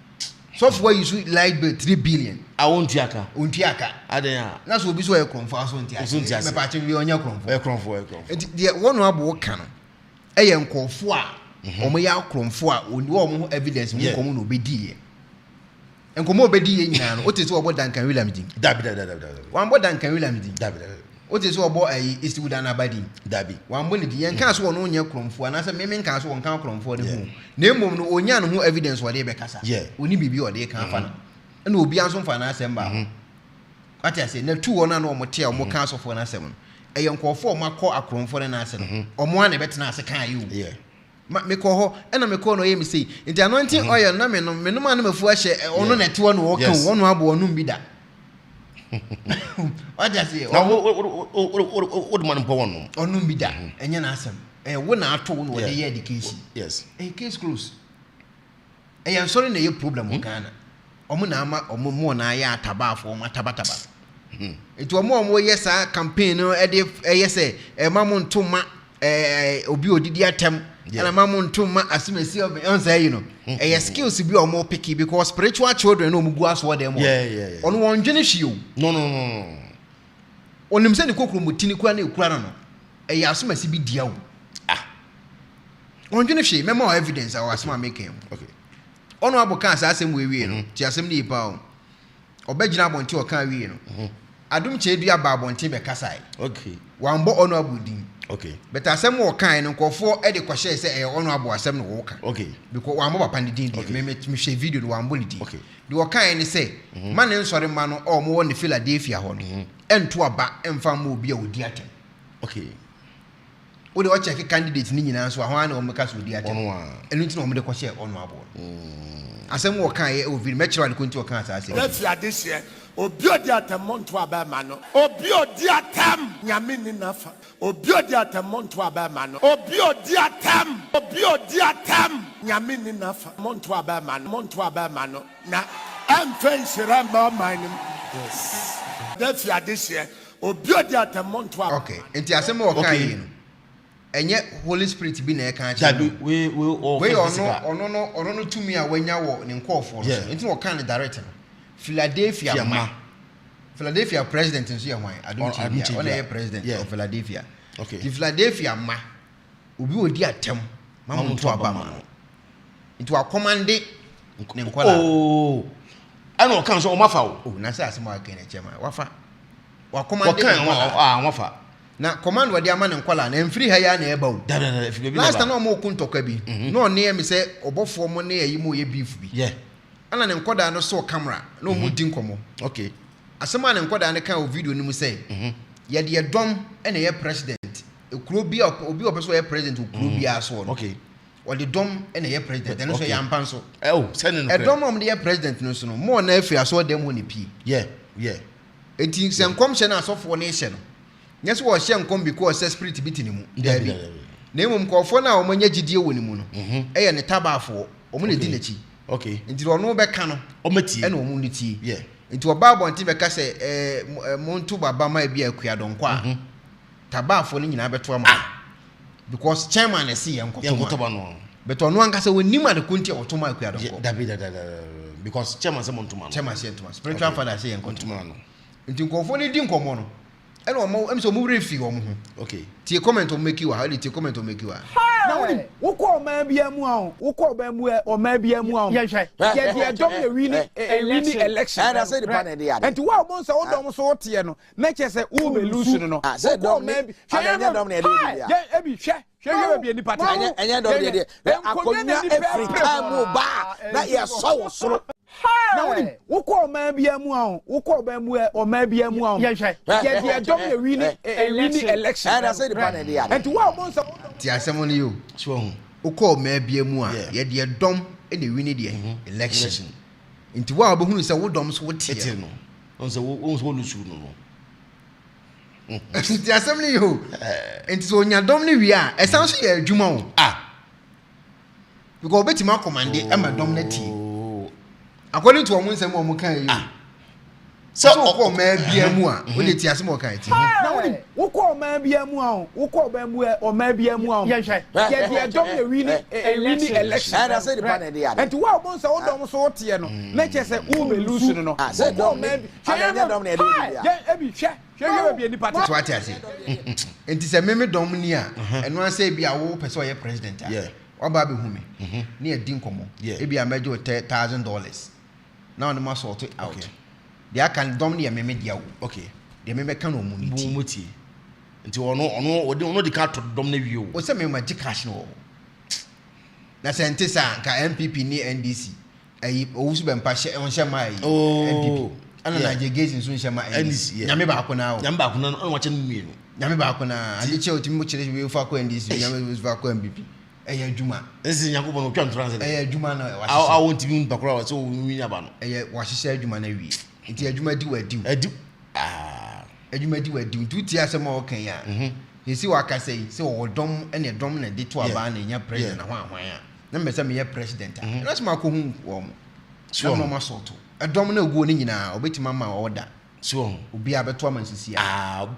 so for you light bill 3 billion a onti aka aden a na so obi so ye kromfo aso onti ase me pa che wi onya kromfo enti de wono abo ka no eye nkofo a omo ya kromfo a oni wo mo evidence mo komo no obedi ye nkomo obedi ye nyina no otese obo Duncan Williams din dabi wan bo Duncan Williams din dabi otese obo Eastwood Anabadi dabi wan bo ne din yen kan so wono nya kromfo na se meme kan so won kan kromfo de hu na emom no onya no ho evidence wo de be kasa oni bibi wo de kan fa na obi anso fa na asem ba ati ase na tu wona na omo te omo kan so fo na asem no eye nkofo makọ akromfo na ase no omo ana betena ase kan yi me ko ho na me ko no ye me sei nti anointing oil na me no ma na mafu ahye ono na te wono wo kan wono abo wono bi da waja se o de man po wono ono bi da enye na asem wo na ato wo no de ye education case close sorry na ye problem Ghana omo na ama omo mo na ya atabafo omo atabataba enti omo yesa campaign no yese mamu ntoma obi odidi atem na mamu ntoma asimesi obi onsa you know skills bi omo picky because spiritual children no mugu aso dem ono won dwene hwie no onim se ne kokro mutini kura na ekura no asimesi bi dia wo on dwene hwie memo evidence awo asema make okay ono aboka asasem wewie no ti asem ni ipa o obegina bonti o kan wie no adum chedua babonte be kasai okay wambo honorable din okay but asem wo kan no nkofo e de kwhye se e honorable asem no wo kan okay because wambo papa ne din me hwe video no wambo ne din de wo kan ne se man nsore ma no o mo wo ne Philadelphia ho no ento aba emfa ma obi a odi atem okay wo de wo check candidate ni nyina so ahwa na o meka so odi atem enu nti na o mo de kwhye honorable asem wo kan e o video me kira ne ko nti wo kan asa se that's ya this year obi odi atem monto aba ma no obi odi atem nyame ni nafa obi odi atem monto aba ma no obi odi atem nyame ni nafa monto aba ma no na amfen shiramba mine yes that's ya this year obi odi atem monto aba okay enti asem wo kan yi no enye Holy Spirit bi na e kan cha we ono no tumi a wanya wo ne nkofo no enti wo kan ne direct no Philadelphia president nso ye hwan adonchi ona ye president of Philadelphia okay the Philadelphia ma obi odi atem mamuntu abama into a commande ne nkola oh ana o kan so o mafa oh na say asem aka ne chema wafa wa commande wafa na command wadi ama ne nkola na mfiri ha ya na eba o last time no mo kuntoka bi no ne ye me say obofo mo ne yi mo ye beef bi yeah ana ne nkoda no so camera no mu din komo okay asema ne nkoda ne kan o video ni mu say ye de dom ene ye president ekuro bi obi opeso ye president ekuro bi aso no okay o de dom ene ye president ene so ya mpan so oh send no dom om de ye president no so no mo na afi aso dem ho ne pi yeah eti se nkom hye na asofo ne hye no nyeso wo hye nkom because say spirit biti ni mu dabi na emum kofo na o manya gidie wo ni mu no eye ne tabafo o mu ne di nachi okay nti ono be ka no o mati ene o mu ne tie yeah nti obabo nti be ka se montu baba ma bia akua donko a tabafo ne nyina beto ama because chairman na see yankoto ba no but ono anka se wonim ade kunti otoma akua donko dabi because chairman se montu ma no chairman se ntoma spiritual father se yankoto ma no nti nkofo ne di nkomo no ene o mo emso mo refi o mo okay tie comment o make you how tie comment o make you na woni wo ko ma bia mu a wo ko ba mu o ma bia mu a ye de dom ye win election and I say the panel dey and to wa mo say wo dom so tie no na che say wo be lose no say dom me and dom na dey dia ye e bi hwe be ni party and dom dey akonya Africa mu ba na ye so soro na woni wo ko ma bia mu a wo ko ba mu o ma bia mu a ye de dom ye win election and I say the panel dey and to wa mo say ti asemo ne yo so ukọ ma bia mu a ye de dom ene wini de election nti wa obohunu se wo dom so wo tie no on se wo lusu no ti asemo ne yo nti so nya dom ne wi a esan so ye adwuma o because obetima command e ma dom na tie according to omun nsem omun kan yo so ukọ ma bia mu a wo de ti asemo kan ti na woni wo ko ma bia mu a wo ko ba mu o ma bia mu a ye de dom ye win election and I say the panel dey and to wa mo say wo dom so tie no na che say wo be lose no say dom me and dom na dey dia ye e bi hwe be ni party so what ase enti se meme dom ni a eno ase bia wo pese o ye president a oba be hu me na ye din komo e bia mejo $1,000 na on ma sort out dia kan dom ni ye meme dia wo okay dia meme kan o muti nti ono di ka to dom na wi o se me magic cash no na sentisa ka NPP ni NDC ayi owusu be mpa hye on hye mai NPP ana na je gate nso hye mai NDC nyame ba akona o nyame ba akona on wache nmienu nyame ba akona ade che otimi mo kire we fa ko NDC nyame we fa ko NPP eya adwuma ezi nyakobo no twa translate eya adwuma na wa hye a wonti mi bakora so wi nyaba no eya wa hye adwuma na wi nti adwuma di adwuma di wadi ntuti asem o kan ya yesi waka sei se wo dom ene dom na de to aba na nya president na hwan a na mbese me ye president na se mako hu wo mo so no masoto edom na guo ni nyina obetima ma order so obi abeto amansisi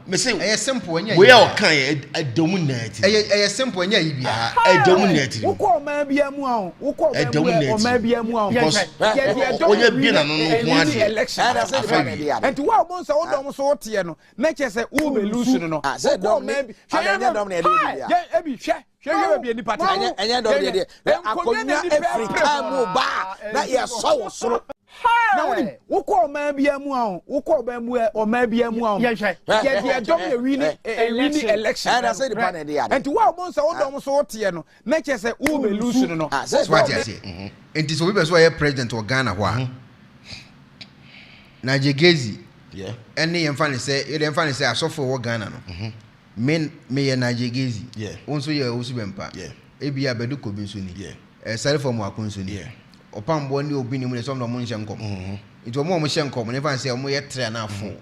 me say eye simple enya we o kan edom na ati eye simple enya yi bia edom na ati wo ko ma bia mu a wo ko ba mu o ma bia mu a ye de dom onya bi na no ko ade election and I say the panel dey and to wa mo say wo dom so tie no na che say wo be lose no say dom me and dom na dey dia ye e bi hwe be ni party and dom dey dia akonya Africa mu ba na ye so soro na woni wo ko man bia mu a wo ko ba mu o man bia mu a ye dom ye win election and I say the panel dey and wo mo say wo dom so tie no na che say wo be lose no that's what I say enti so we be so ye president of Ghana ho a na Jegezi any emfane say you emfane say asofo wo Ghana no me ye na Jegezi won so ye wo su bempa ebi abedu ko bi so ni sare for mo akon so ni opambo ni obi ni mu le so no mo nhye nkom enti omo nhye nkom ne fan say omo ye tre na afo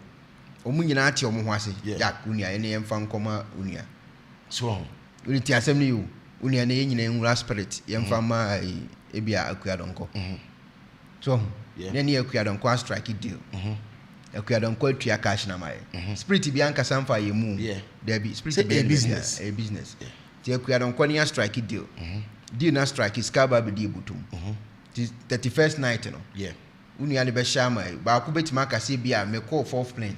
omo nyina ate omo ho ase ya unia ene emfa nkoma unia so uri ti asem ni you unia ne nyina nwura spirit ye mfa ma ebi akuadonko so ne ne akuadonko strike deal akuadonko atua cash na mai spirit bi anka samfa ye mu there be spirit be business ti akuadonko ne strike deal deal na strike is kaba be di butum 31st night no unia ne be shama ba ku betima kase bia me call fourth plane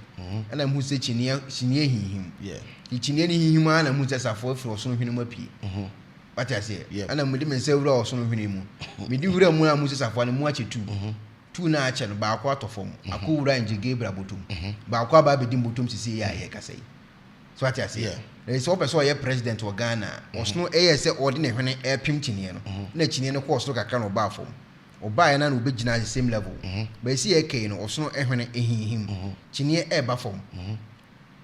ana mu se chinie hihim chinie ni hihim ana mu se safo afro so hwene mapie what I say ana mu de me se wura so hwene mu me di wura mu na mu se safo na mu ache tu na ache no ba ku atofom akowura nje gebra botum ba ku aba be dim botum sisi ya ye kase so what I say there is one person ye president of Ghana osno say ordinary hwene pim chinie no na chinie no ko osno kakra no ba fom oba na no begina the same level but see ek no osno ehwene ehihim chinie ba fom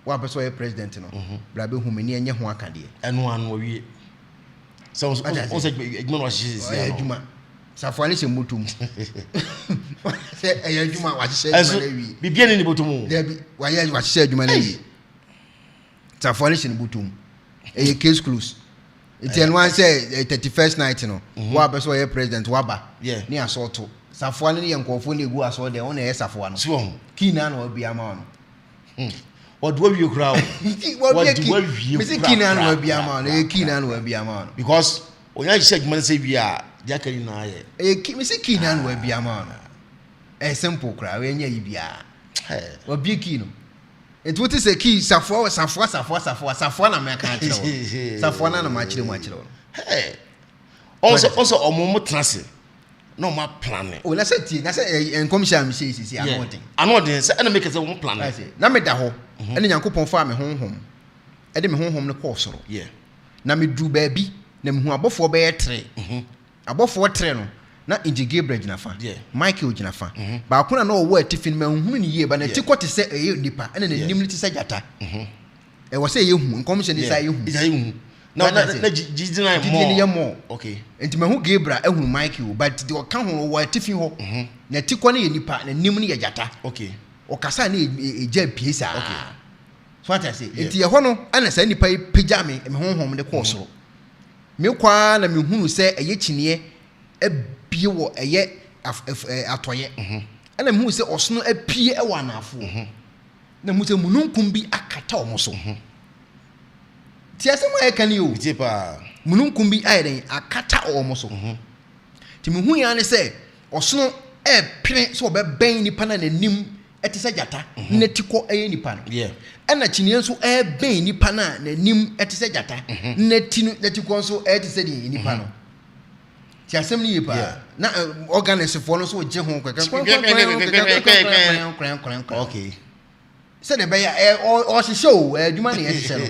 wa person ye president no bra be hu mani enye ho akade eno anu wie so say igno wa shisi ya aduma safani se mutum say aduma wa shisi aduma na wie bibia ni botum there be wa ye wa shisi aduma na wie safani se mutum case close it's one say 31st night no wa be so ye president waba ni assault safo ne ye nkofo na egu assault de wona ye safo no so kina na obi ama no odwo wie kura odwo wie me say kina na obi ama no kina na obi ama no because onya hye adwuma say bia jakari na ye me say kina na obi ama no simple kura we nya yi bia obi kino it what is a key safo na me kan kire safo na ma kire mu akire also omo trance no ma plan na say enkom sha me sisi anodin say na make say omo plan na me da ho ene Nyankopon fa me honhom e de me honhom ne ko soro na me du ba bi na me hu abofo be ye tre abofo tre no na Inji Gabriel ginafa Michael ginafa ba kuna na owo atifin ma hu ni ye ba na tikoti se eye nipa ene na nim ti se jata e wo se ye hu nkom se ni sa ye hu na jidina mo okay enti ma hu Gabriel ehunu Michael but de o ka hu wo atifin ho na tiko na ye nipa na nim ni ye jata okay o kasa na eja piesa okay so what I say enti ye ho no ana sa nipa pija me honhom de ko soro me kwa na me hunu se eye chinie ebie wo eye atoye ana mu se osno apie e wa nafo na mu se mununkum bi akata o so ti asem aye kan yo ti pa mununkum bi aye den akata o so ti mu hu ya ne se osno pire so be ben nipa na nanim etise jata na tiko eye nipa no ana chinie nso ben nipa na nanim etise jata na tinu na tiko nso etise di nipa no ti asem ni yepa na organize for no so je ho okay se de be ya o se show aduma na ye se no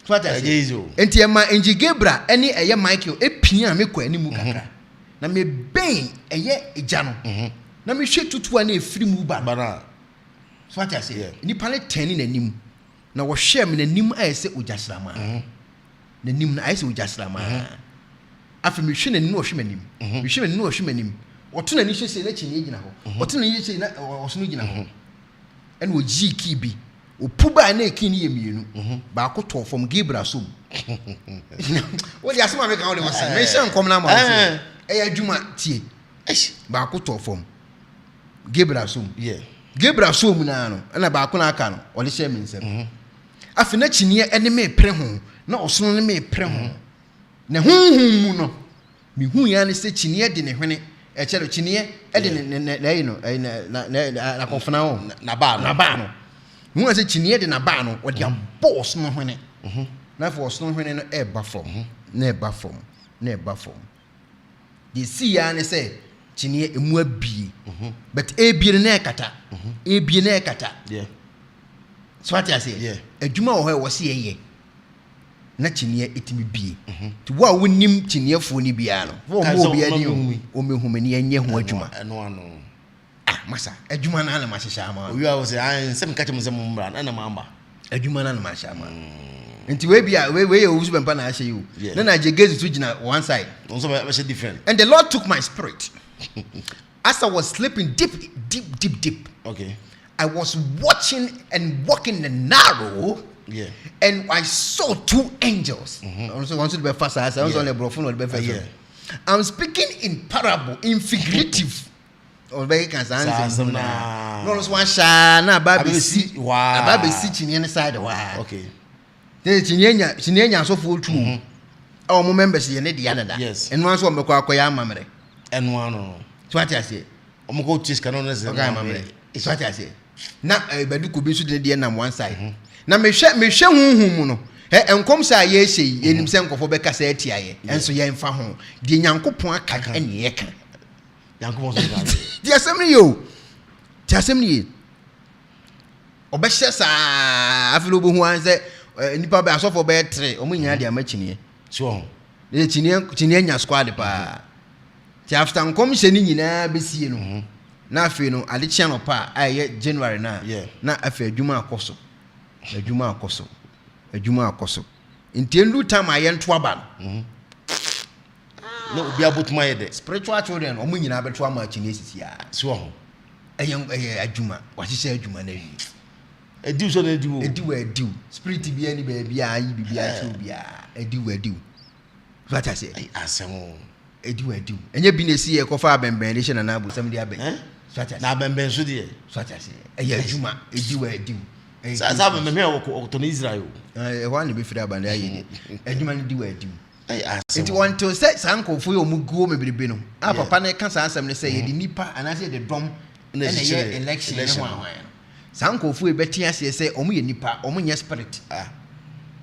twata enti e ma Inji Gabriel eni eye Michael epia me kwa animu kakra na me ben eye eja no na me hwe tutua na efiri mu ba bana twata se ni pale 10 na nim na wo hwe me na nim ayese ojasrama na nim na ayese ojasrama afi me hwe na nim no hwe manim me hwe na nim no hwe manim oto na ni hwe se na chi ni gina ho oto na ni hwe na oso gina ho ene o ji ki bi opuba na eki ni yemienu ba ko to from Gabriel so wo dia sema me kan wo de wasa me hye nkom na ma so e adwuma tie ba ko to from Gabriel so Gabriel so mu na no na ba ko na aka no o le hye me nsem afi na chinie ene me pre ho na oso ne me pre ho na hunhun mu no mi hu ya ne se chinie de ne hwene e chero chinie e de na yi no na kofuna ho na ba no mu se chinie de na ba no o de boss no hwene na force no hwene no e ba from na e ba from de si ya ne se chine emu abi but ebie na ekata ebie na ekata yeah so what I say yeah adwuma wo ho wo se ye na chine etimi bie to wo a wonim chine fo ni bia no wo mo bia ni o mehumani anye ho adwuma eno ano masa adwuma na ma hyehya ama owi a wo se an sem ka chemo sem mbra na ma amba adwuma na ma hyehya ama nti we bia we owusu bempa na ahye you na jegezi to gina one side so be different and the Lord took my spirit as I was sleeping deep okay I was watching and walking the narrow yeah and I saw two angels also want to be faster I was on the brofun or be faster I'm speaking in parable in figurative or very can answer no so one sha na babesi wow babesi chini inside wow okay the chinyenya so full two our members ye ne dia nada and one so mbekwa akoya amamre and one no so what I say omko tis canon is okay amamre so what I say na badu ko bi so de dia nam one side na mehwe hunhum no enkom sa ye hye enim se nkofo be kasa atia ye enso ye mfa ho de nyankopon aka ene ye ka nyankopon so ka di asem ni obehye sa afilo bo hu an se nipa be asofo be 3 omo nyina de amachine so e chine nya squad pa ti after nkom hye ni nyina be sie no na afi no ade chia no pa aye January na afi adwuma akoso Intiendu time ayentu aba no obi abotuma ye de spiritual children omo nyina beto ama chine sisi ya so ho eye adwuma wahye adwuma na wi ediu so na ediu spirit bi ani ba bia yi bibia chi obia ediu what I say asemo ediu enye bi na esi ye kofa abemben de hye na abu sam de aben na abemben so de what I say eye adwuma ediu sa me to na Israel wa ne be fira bande ayi adwuma ne diwa adiu it want to say sanko fu yo muguo mebrebe no papa na ka sa asem ne say ye di nipa anase de dom na ye election ne ho ahwan sanko fu e beti ase say omo ye nipa omo nye spirit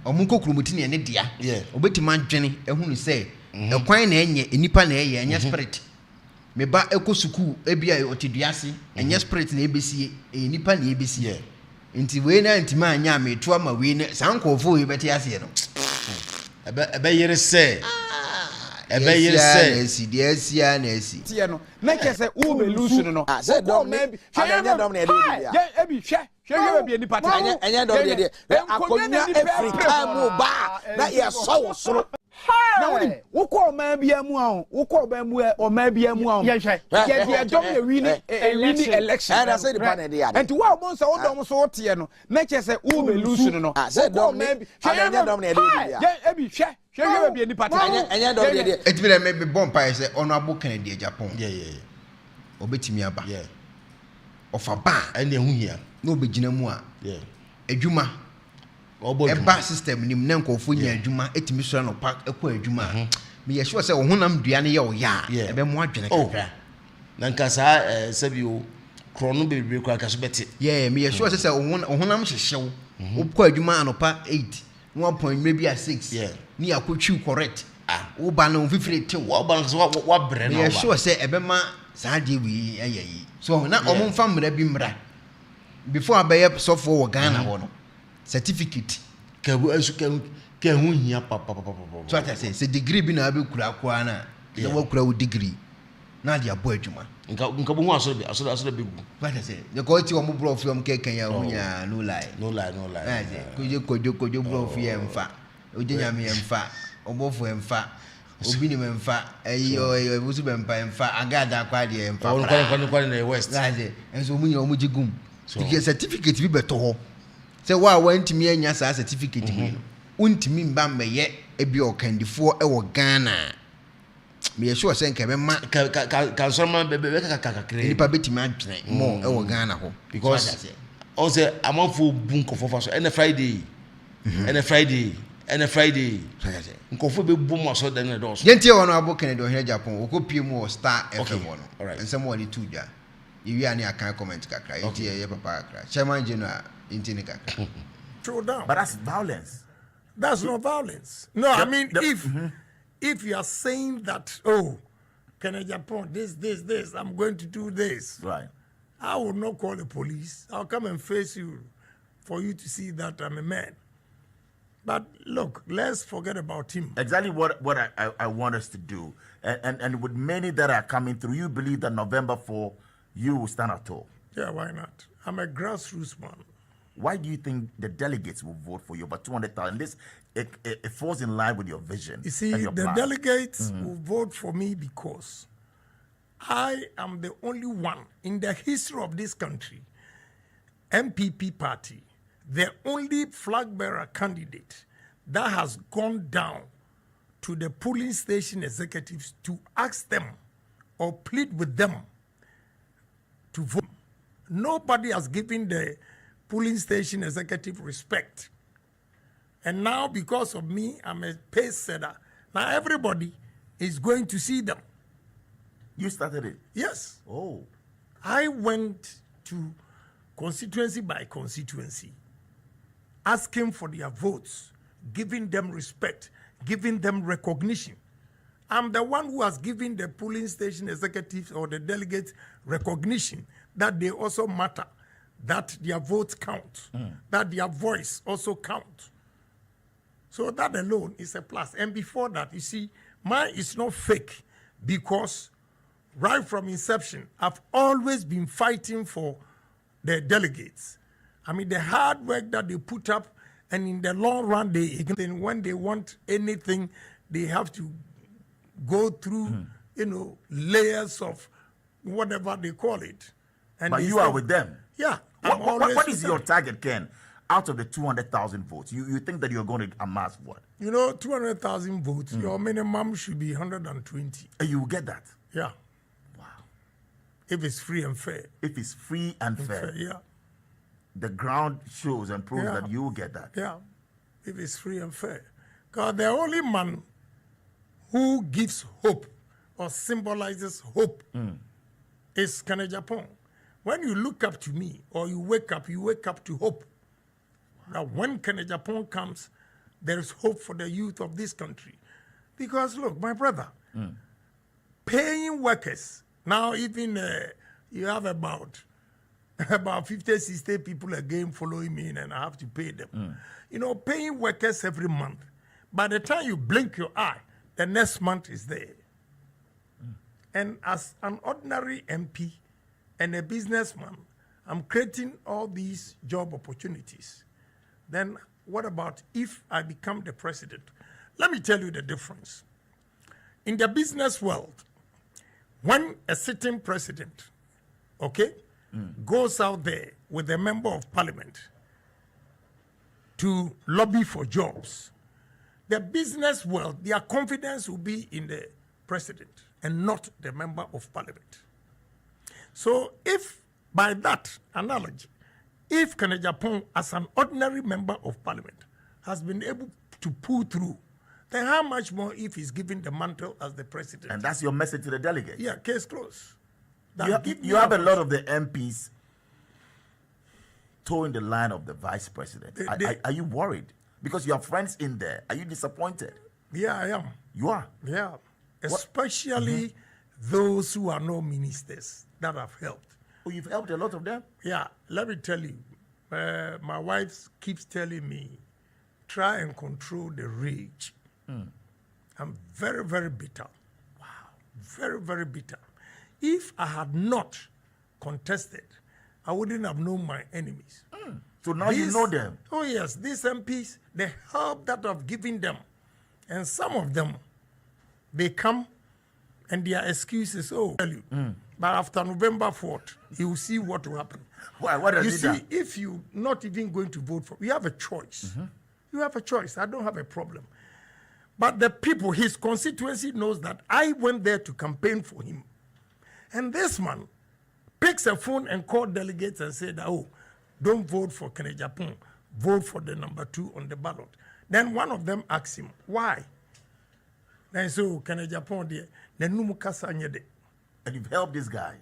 omo kokrumuti ne dia obetima dwene ehunu say ekwan na enye nipa na eye enye spirit meba ekosuku ebia otiduase enye spirit na ebesie nipa na ebesie nti we na ntima anya meto ama we ne sankofo we beti ase no ebe yere se esi de asia na esi tie no na kese wo be lose no say dom maybe anya dom na e dey ya ebi hwe be ni pata anya dom dey akonya Africa mu ba na ye so soro na wodi wokọ ma bia mu a wokọ ba mu o ma bia mu a ye de dom ye wi ni election and I say the panel dey and wa mo nsa wo dom so tie no na kese wo be lose no say dom maybe anya dom na e dey ya ebi hwe be ni pata anya dom dey etibile me be bompa say Honorable Kennedy Agyapong obetimi aba ofa ba ene hu hia na obegina mu a adwuma eba system nim na nkofo nya adwuma etimi sura no park ekọ adwuma me ye sure say wo honam dua ne ye wo ya ebe mo adwene kakra na nka sa sabio krono bebre kwa kaso beti me ye sure say wo honam hyehyew wo kọ adwuma anopa 8 1 point maybe a 6 ni akotwi correct wo ba na ofifire te wo ba so wa bre na me ye sure say ebe ma sa de wi ayeyi so na omo mfa mra bi mra before abaye sofo wo Ghana wo no certificate kabu ansu ka hu hia papa so I say degree bi na be kura kwa na se wo kura wo degree na dia bo adwuma nka bo hu aso be gu what I say the quality o mo bro fi o mo keken ya hu nya no lie kojo bro fi emfa oje nya me emfa obofo emfa obi ni memfa ayo busu bempa emfa agada kwa de emfa kwa na west right enso mu nya o mo jigum the certificate bi beto ho say wa wantimi anya sa certificate bi untimi mba meye ebi okandifo e wo Ghana me ye sure say nka be ma ka so ma be kakakre nipa betimi adwene mo e wo Ghana ho because on say amanfo bunko fofa so and Friday nkofo be bu mo so den do so yentie wono aboken de ohia Japan okopie mu Star FM wono ensem wo de tuja yewi ani akan comment kakra yentie ye papa kakra chairman general Throw down. But that's violence. That's not violence. No, I mean, if you are saying that, Agyapong, this, I'm going to do this. Right. I will not call the police. I'll come and face you for you to see that I'm a man. But look, let's forget about him. Exactly what I want us to do. And with many that are coming through, you believe that November 4, you will stand at all? Yeah, why not? I'm a grassroots man. Why do you think the delegates will vote for you? But 200,000, this it falls in line with your vision. You see, and your the plan. delegates will vote for me because I am the only one in the history of this country, NPP party, the only flag bearer candidate that has gone down to the polling station executives to ask them or plead with them to vote. Nobody has given the polling station executive respect. And now, because of me, I'm a pace setter. Now everybody is going to see them. You started it? Yes. Oh. I went to constituency by constituency, asking for their votes, giving them respect, giving them recognition. I'm the one who has given the polling station executives or the delegates recognition that they also matter, that their votes count, that their voice also counts. So that alone is a plus. And before that, you see, mine is not fake because right from inception, I've always been fighting for the delegates. I mean, the hard work that they put up, and in the long run, when they want anything, they have to go through, layers of whatever they call it. And but you are with them. Yeah. What is your target, Ken? Out of the 200,000 votes, you think that you're going to amass what? 200,000 votes, your minimum should be 120. And you will get that? Yeah. Wow. If it's free and fair. If it's free and fair. Yeah. The ground shows and proves that you will get that. Yeah. If it's free and fair. Because the only man who gives hope or symbolizes hope is Agyapong. When you look up to me or you wake up to hope. Now, when Agyapong comes, there is hope for the youth of this country. Because, look, my brother, paying workers, now even you have about 50, 60 people again following me and I have to pay them. Paying workers every month. By the time you blink your eye, the next month is there. And as an ordinary MP and a businessman, I'm creating all these job opportunities. Then what about if I become the president? Let me tell you the difference. In the business world, when a sitting president, goes out there with a member of parliament to lobby for jobs, the business world, their confidence will be in the president and not the member of parliament. So if, by that analogy, if Agyapong, as an ordinary member of parliament, has been able to pull through, then how much more if he's given the mantle as the president? And that's your message to the delegates? Yeah, case closed. You have a lot of the MPs towing the line of the vice president. Are you worried? Because you have friends in there. Are you disappointed? Yeah, I am. You are? Yeah. Especially those who are no ministers that have helped. Oh, you've helped a lot of them? Yeah, let me tell you. My wife keeps telling me, try and control the rage. I'm very, very bitter. Wow. Very, very bitter. If I had not contested, I wouldn't have known my enemies. So now you know them? Oh, yes. These MPs, the help that I've given them, and some of them, they come and their excuses, tell you. But after November 4th, you will see what will happen. Why? What does you it see, do? if you're not even going to vote for, you have a choice. You have a choice. I don't have a problem. But the people, his constituency knows that I went there to campaign for him. And this man picks a phone and calls delegates and said, don't vote for Agyapong. Vote for the number 2 on the ballot. Then one of them asks him, why? Then so Agyapong there. And you've helped this guy.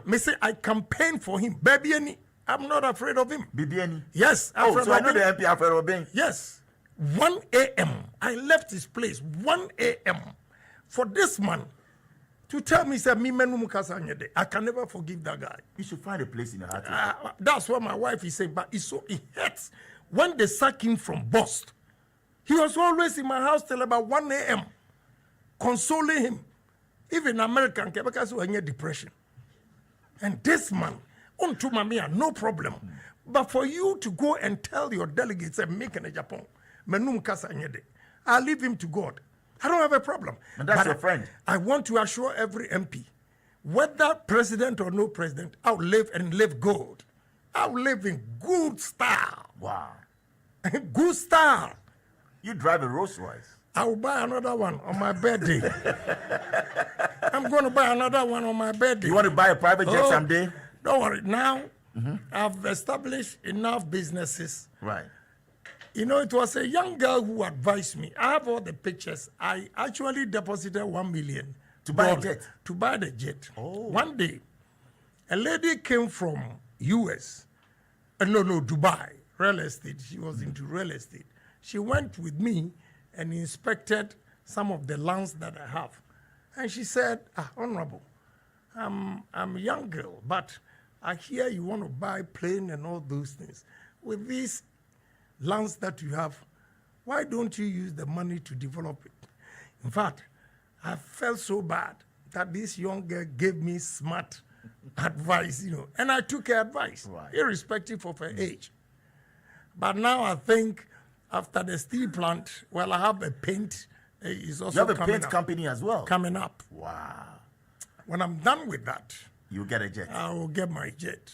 Me say I campaign for him. Baby, I'm not afraid of him. Bibiani? Yes. So I know the MP afraid of him? Yes. 1 a.m. I left his place. 1 a.m. for this man to tell me, say, me menum kasanyede. I can never forgive that guy. You should find a place in your heart. That's what my wife is saying, but it hurts. When they sack him from Boston, he was always in my house till about 1 a.m. consoling him. Even American because we had depression. And this man, unto Mamia, no problem. But for you to go and tell your delegates and make an Agyapong, menum kasanyede, I leave him to God. I don't have a problem. And that's but your friend. I want to assure every MP, whether president or no president, I'll live and live good. I'll live in good style. Wow. Good style. You drive a Rolls Royce. I will buy another one on my birthday. I'm going to buy another one on my birthday. You want to buy a private jet someday? Don't worry. Now, I've established enough businesses. Right. You know, it was a young girl who advised me. I have all the pictures. I actually deposited $1 million to buy a jet. To buy the jet. Oh. One day, a lady came from US. Dubai. Real estate. She was into real estate. She went with me and inspected some of the lands that I have. And she said, Honorable, I'm a young girl, but I hear you want to buy plane and all those things. With these lands that you have, why don't you use the money to develop it? In fact, I felt so bad that this young girl gave me smart advice, and I took her advice, irrespective of her age. But now I think after the steel plant, well, I have a paint. Is also you have a paint company as well? Coming up. Wow. When I'm done with that, you'll get a jet. I will get my jet.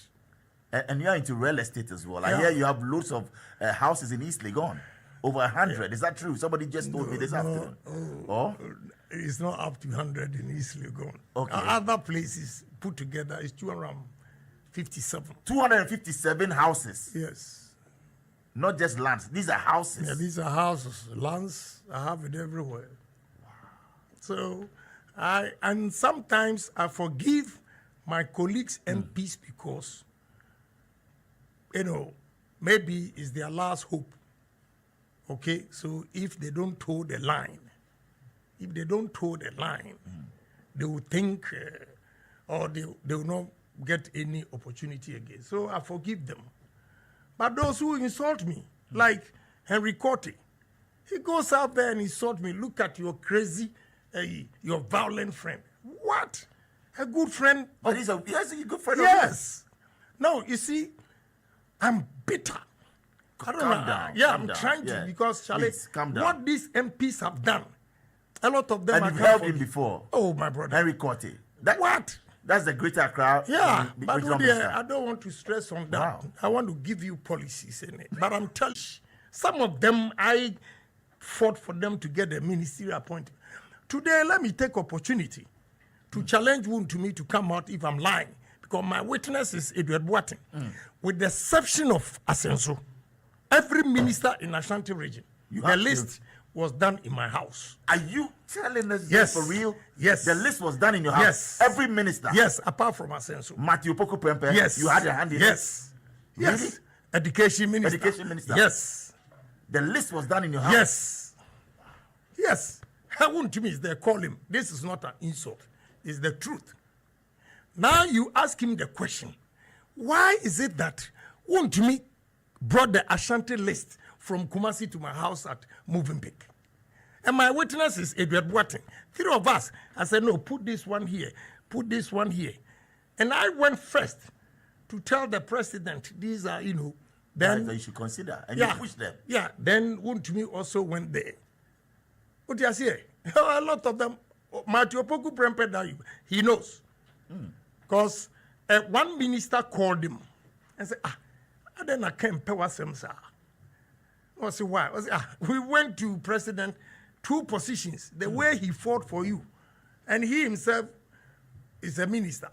And you're into real estate as well. I hear you have loads of houses in East Legon. Over 100. Yeah. Is that true? Somebody just told me this afternoon. It's not up to 100 in East Legon. Okay. Other places put together is 257. 257 houses? Yes. Not just lands. These are houses. Yeah, these are houses. Lands, I have it everywhere. Wow. So, and sometimes I forgive my colleagues MPs because, maybe it's their last hope. Okay? So if they don't toe the line, they will think, or they will not get any opportunity again. So I forgive them. But those who insult me, like Henry Corte, he goes out there and insults me. Look at your crazy, your violent friend. What? A good friend? But he's a good friend yes. No, you see, I'm bitter. Calm down. Yeah, I'm trying to because, Charlie, what these MPs have done, a lot of them and you've helped him before. Oh, my brother. Henry Corte. What? That's the greater crowd. Yeah, but I don't want to stress on that. Wow. I want to give you policies in it. But I'm telling you, some of them, I fought for them to get a ministerial appointment. Today, let me take opportunity to challenge one to me to come out if I'm lying. Because my witness is Edward Boateng. With the exception of Asenso, every minister in Ashanti region, the list was done in my house. Are you telling us yes. for real? Yes. The list was done in your house? Yes. Every minister? Yes, apart from Asenso. Matthew Poku Prempeh? Yes. You had your hand in it? Yes. Really? Yes. Education minister. Education minister? Yes. The list was done in your house? Yes. Yes. To me, they call him. This is not an insult. It's the truth. Now you ask him the question, why is it that to me brought the Ashanti list from Kumasi to my house at Movenpick? And my witness is Edward Boateng. 3 of us. I said, no, put this one here. Put this one here. And I went first to tell the president, these are, then you should consider. And you push them. Yeah. Then to me also went there. What do you say? A lot of them, Matthew Poku Prempeh, he knows. Because one minister called him and said, I then I can't pay what some sir. I said, why? I said, we went to president 2 positions, the way he fought for you. And he himself is a minister.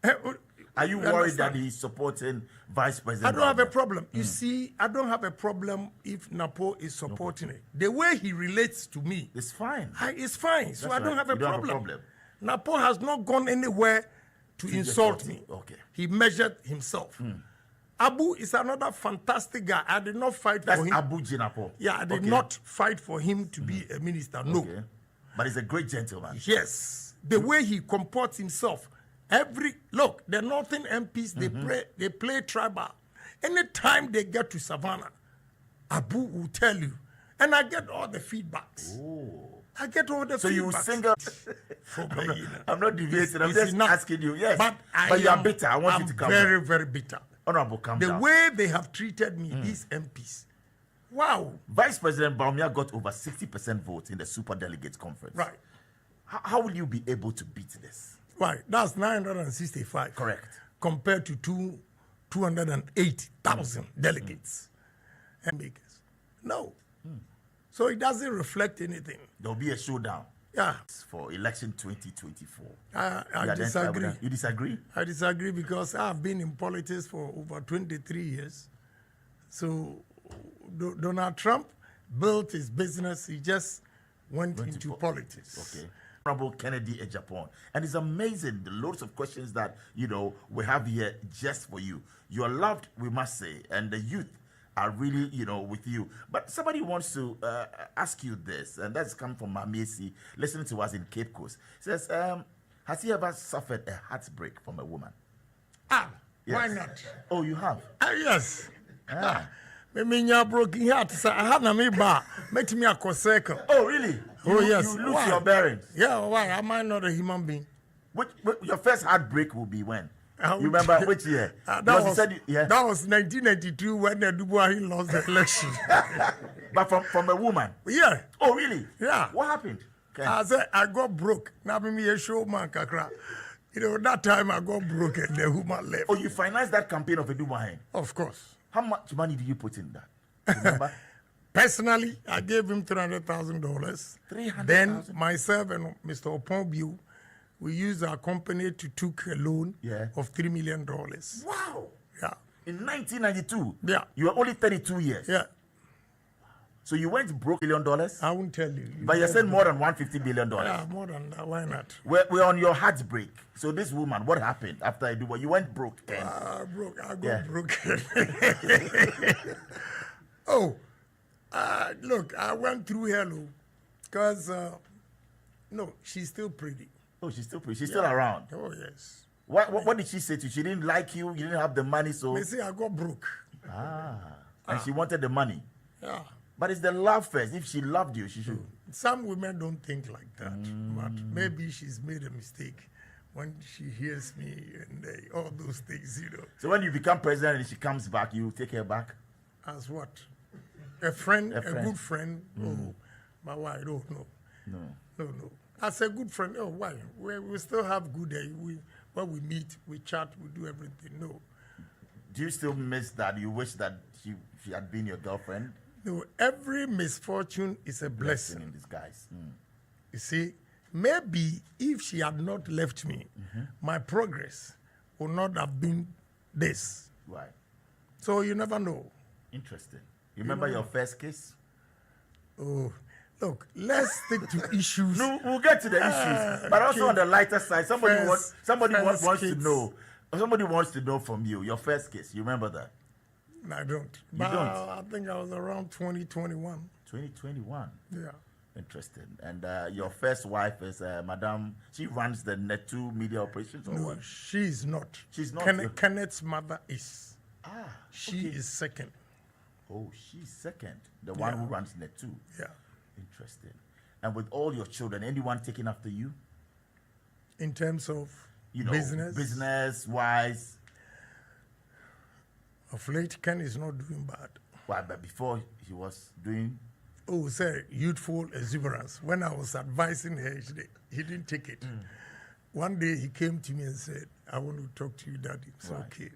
Are you worried that he's supporting Vice President? I don't have a problem. You see, I don't have a problem if Napo is supporting it. The way he relates to me, it's fine. It's fine. So I don't have a problem. Have Napo has not gone anywhere to insult me. Okay. He measured himself. Abu is another fantastic guy. I did not fight for him. Abu Jinapo. Yeah, I did not fight for him to be a minister. No. Okay. But he's a great gentleman. Yes. the way he comports himself. Look, the Northern MPs, they play tribal. Anytime they get to Savannah, Abu will tell you. And I get all the feedbacks. Oh. I get all the feedbacks. So you single. I'm not deviating. I'm just asking you. Yes. But you are bitter. I want you to come. Very, very bitter. Honorable, come down. The way they have treated me, these MPs. Wow. Vice President Baumia got over 60% votes in the Super Delegates Conference. Right. How will you be able to beat this? Right. That's 965. Correct. Compared to 280,000 delegates and makers. No. So it doesn't reflect anything. There'll be a showdown. Yeah. For election 2024. I disagree. You disagree? I disagree because I've been in politics for over 23 years. So Donald Trump built his business. He just went into politics. Okay. Honorable Kennedy Agyapong. And it's amazing the loads of questions that, we have here just for you. You are loved, we must say, and the youth are really, with you. But somebody wants to ask you this, and that's come from Mamiesi, listening to us in Cape Coast. Says, has he ever suffered a heartbreak from a woman? Yes. Why not? Oh, you have? Yes. Me broken heart. I had me bar. Make me a circle. Oh, really? Yes. You lose your bearings. Yeah, why? Am I not a human being? Your first heartbreak will be when? You remember which year? That was 1992 when the Dubois lost the election. But from a woman? Yeah. Oh, really? Yeah. What happened? Okay. I said, I got broke. Now me a showman, kakra. That time I got broke and the woman left. Oh, you financed that campaign of a Dubois? Of course. How much money did you put in that? Remember? Personally, I gave him $300,000. $300,000? Then myself and Mr. Opongbiu, we used our company to took a loan of $3 million. Wow. Yeah. In 1992? Yeah. You were only 32 years? Yeah. So you went broke $1 billion? I won't tell you. But you said more than $150 billion? Yeah, more than that. Why not? We're on your heartbreak. So this woman, what happened after I do what? You went broke then? I got broke. Look, I went through hello because, no, she's still pretty. Oh, she's still pretty. She's still around. Oh, yes. What did she say to you? She didn't like you. You didn't have the money, so. They say I got broke. And she wanted the money. Yeah. But it's the love first. If she loved you, she should. Some women don't think like that. But maybe she's made a mistake when she hears me and all those things, So when you become president and she comes back, you take her back? As what? A friend, a good friend. Oh, my wife, I don't know. No. As a good friend, oh, why? We still have good day. When we meet, we chat, we do everything. No. Do you still miss that? You wish that she had been your girlfriend? No, every misfortune is a blessing in disguise. You see, maybe if she had not left me, my progress would not have been this. Right. So you never know. Interesting. You remember your first kiss? Oh, look, let's stick to issues. No, we'll get to the issues. But also on the lighter side, somebody wants to know. Somebody wants to know from you, your first kiss. You remember that? I don't. You don't? I think I was around 2021. 2021? Yeah. Interesting. And your first wife is Madame, she runs the Net2 media operations or no, what? she's not. She's not. Kenneth's mother is. She is second. Oh, she's second. The one who runs Net2. Yeah. Interesting. And with all your children, anyone taking after you? In terms of business? Business-wise? Of late, Ken is not doing bad. Why? But before he was doing? Oh, sir, youthful exuberance. When I was advising her, he didn't take it. One day he came to me and said, I want to talk to you, Daddy. It's okay.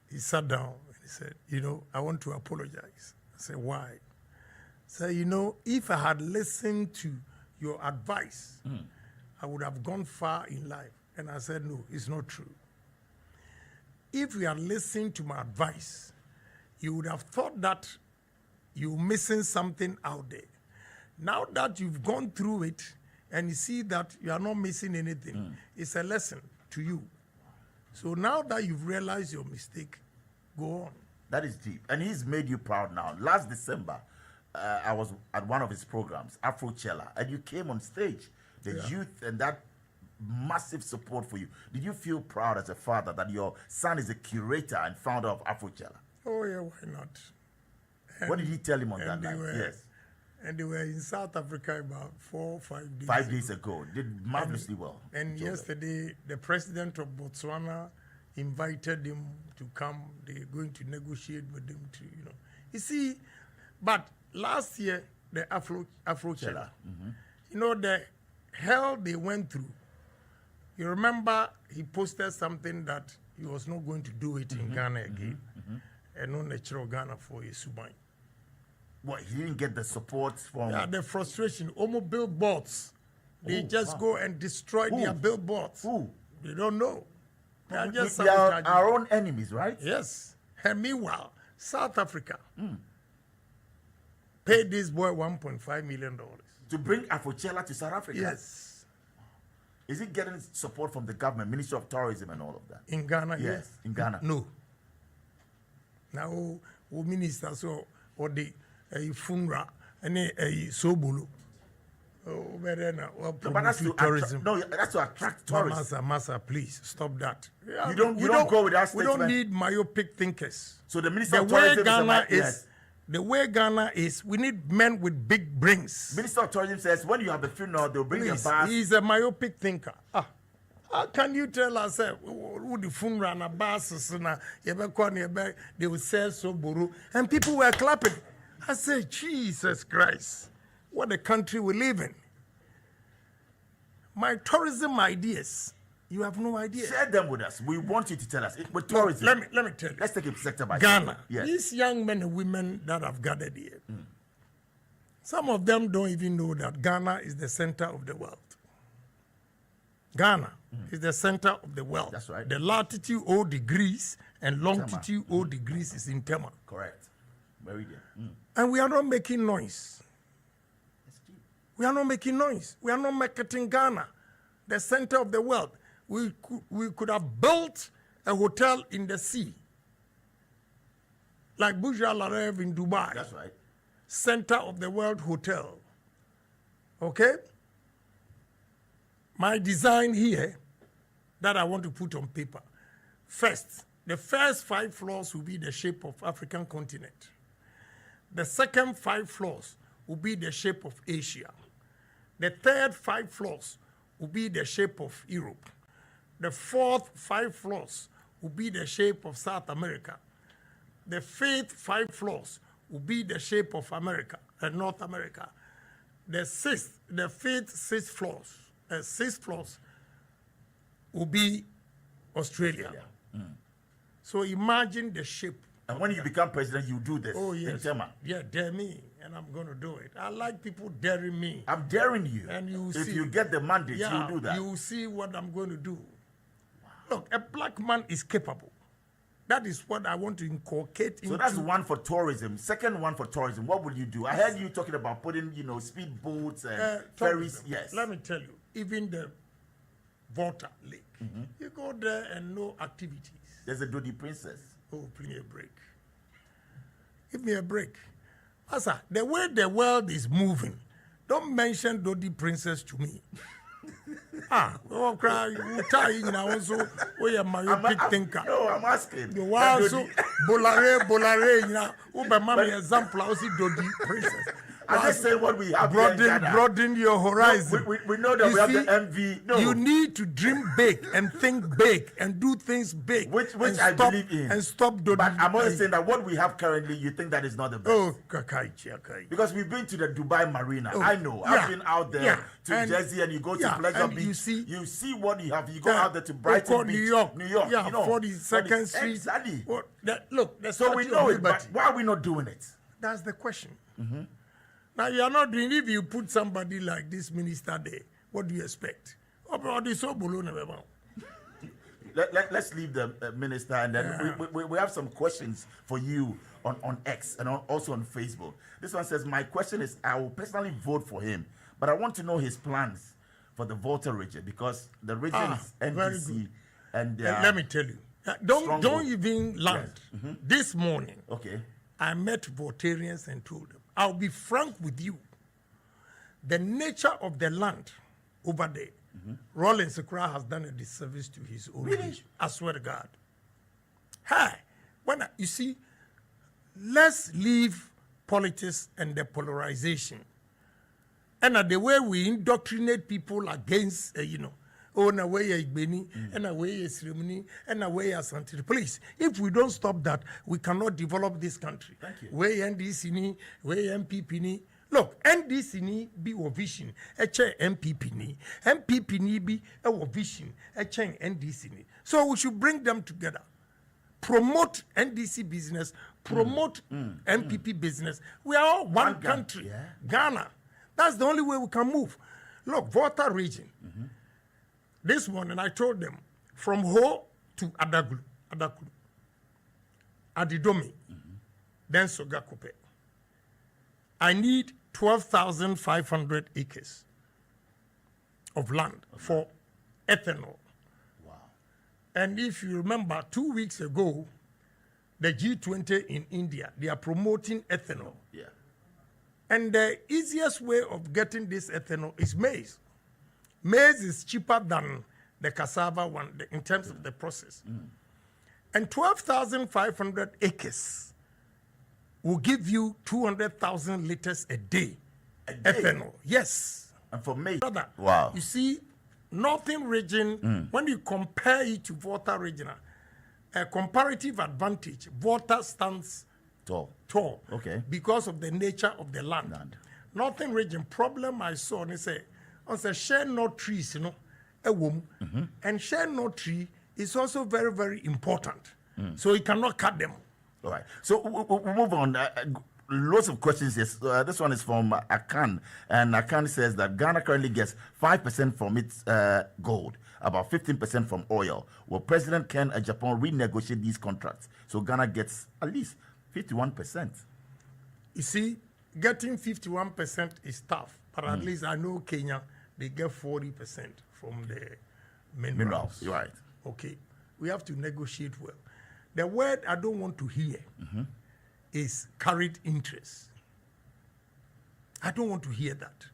He sat down and he said, I want to apologize. I said, why? He said, if I had listened to your advice, I would have gone far in life. And I said, no, it's not true. If you had listened to my advice, you would have thought that you're missing something out there. Now that you've gone through it and you see that you are not missing anything, it's a lesson to you. So now that you've realized your mistake, go on. That is deep. And he's made you proud now. Last December, I was at one of his programs, Afrochella, and you came on stage the youth, and that massive support for you. Did you feel proud as a father that your son is a curator and founder of Afrochella? Oh yeah, why not? What did he tell him on that night? Yes. And they were in South Africa about 4 or 5 days. 5 days ago. Did marvelously well. And yesterday, the president of Botswana invited him to come. They're going to negotiate with him to, You see, but last year, the Afrochella, the hell they went through. You remember he posted something that he was not going to do it in Ghana again. And no natural Ghana for a Subai. What, he didn't get the support from... Yeah, the frustration. Almost billboards. They go and destroy their billboards. They don't know. They are just we are our own enemies, right? Yes. And meanwhile, South Africa paid this boy $1.5 million. To bring Afrochella to South Africa? Yes. Is he getting support from the government, Ministry of Tourism and all of that? In Ghana, yes. In Ghana? No. Now, minister, or the FUNRA, and Sobulu. But that's to tourism. That's to attract tourists. Massa, please stop that. You don't go with that statement. We don't need myopic thinkers. So the Minister of Tourism the way Ghana is, we need men with big brains. Minister of Tourism says when you have the funeral, they'll bring a bus. He's a myopic thinker. How can you tell us who the funeral and a bus they will say so buru and people were clapping? I said, Jesus Christ, what a country we live in. My tourism ideas, you have no idea. Share them with us. We want you to tell us. With tourism. Let me tell you. Let's take it sector by Ghana. sector. Yes. These young men and women that have gathered here, some of them don't even know that Ghana is the center of the world. Ghana is the center of the world. That's right. The latitude 0 degrees and longitude 0 degrees is in Tema. Correct. Very good. And we are not making noise. We are not making noise. We are not marketing Ghana, the center of the world. We could have built a hotel in the sea, like Burj Al Arab in Dubai. That's right. Center of the world hotel. Okay? My design here that I want to put on paper. First, the first 5 floors will be the shape of African continent. The second 5 floors will be the shape of Asia. The third 5 floors will be the shape of Europe. The fourth 5 floors will be the shape of South America. The fifth 5 floors will be the shape of America and North America. The fifth 6 floors will be Australia. So imagine the shape. And when you become president, you do this. Oh, yes. Yeah, dare me, and I'm going to do it. I like people daring me. I'm daring you. And you if see, you get the mandate, you'll do that. You will see what I'm going to do. Wow. Look, a black man is capable. That is what I want to inculcate into. So that's one for tourism. Second one for tourism, what will you do? I heard you talking about putting, speed boats and ferries. Yes. Let me tell you, even the Volta Lake, you go there and no activities. There's a Dodi Princess. Oh, give me a break. Give me a break. Asa, the way the world is moving, don't mention Dodi Princess to me. Oh, cry, you tie in also, we are my big thinker. No, I'm asking. You also, Bolare, Uber Mammy example, I see Dodi Princess. I just say what we have. Broaden your horizon. No, we know that we have the MV. No. You need to dream big and think big and do things big. Which I believe in. And stop Dodi. But I'm only saying that what we have currently, you think that is not the best. Oh, Kakai. Because we've been to the Dubai Marina. I know. I've been out there to Jersey and you go to Pleasure Beach. You see what you have. You go out there to Brighton Beach. New York. Yeah, 42nd Street. Exactly. Look, so we know it, but why are we not doing it? That's the question. Now, you are not doing, if you put somebody like this minister there, what do you expect? Let's leave the minister, and then we have some questions for you on X and also on Facebook. This one says, my question is, I will personally vote for him, but I want to know his plans for the Volta region, because the region is NPP. And let me tell you, don't even land. Yes. This morning, I met Voltarians and told them, I'll be frank with you. The nature of the land, over there. Rollins Sekura has done a disservice to his own nation. I swear to God. Hey, you see, let's leave politics and the polarization. And the way we indoctrinate people against, oh, na way Igbeni, and na way Srimini, and na way Asante. Please, if we don't stop that, we cannot develop this country. Thank you. Way NDC ni, way MPP ni. Look, NDC ni be a vision, MPP ni. MPP ni be a vision, NDC ni. So we should bring them together. Promote NDC business, promote MPP business. We are all one country. Yeah. Ghana. That's the only way we can move. Look, Volta region. This morning I told them from Ho to Adagulu, Adidomi, then Sogakupe. I need 12,500 acres of land for ethanol. Wow. And if you remember, 2 weeks ago, the G20 in India, they are promoting ethanol. Yeah. And the easiest way of getting this ethanol is maize. Maize is cheaper than the cassava one in terms of the process. And 12,500 acres will give you 200,000 liters a day. Ethanol. Yes. And for maize. Brother, Wow. you see, Northern region, when you compare it to Volta region, a comparative advantage, Volta stands tall. Okay. Because of the nature of the land. Northern region, problem I saw, they say, share no trees, a womb. And share no tree is also very, very important. So you cannot cut them. All right. So we'll move on. Lots of questions. Yes. This one is from Akan. And Akan says that Ghana currently gets 5% from its gold, about 15% from oil. Will President Ken Agyapong renegotiate these contracts so Ghana gets at least 51%? You see, getting 51% is tough. But at least I know Kenya, they get 40% from the minerals. You're right. Okay. We have to negotiate well. The word I don't want to hear is carried interest. I don't want to hear that.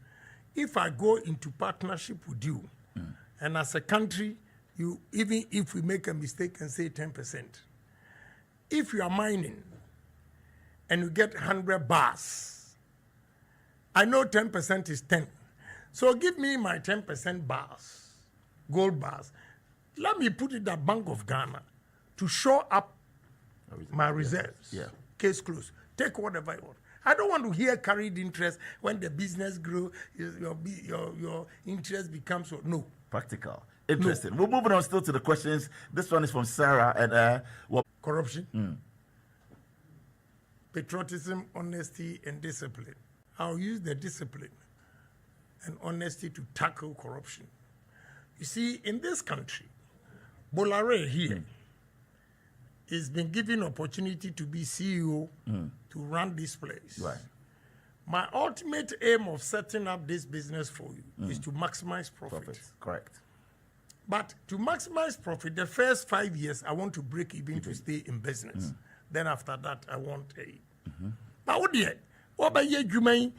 If I go into partnership with you, and as a country, even if we make a mistake and say 10%, if you are mining and you get 100 bars, I know 10% is 10. So give me my 10% bars, gold bars. Let me put it in the Bank of Ghana to show up my reserves. Yeah. Case closed. Take whatever you want. I don't want to hear carried interest when the business grows, your interest becomes no. Practical. Interesting. No. We're moving on still to the questions. This one is from Sarah. And corruption, patriotism, honesty, and discipline. I'll use the discipline and honesty to tackle corruption. You see, in this country, Bolare here has been given opportunity to be CEO to run this place. Right. My ultimate aim of setting up this business for you is to maximize profit. Correct. But to maximize profit, the first 5 years, I want to break even to stay in business. Then after that, I want a... But what about you,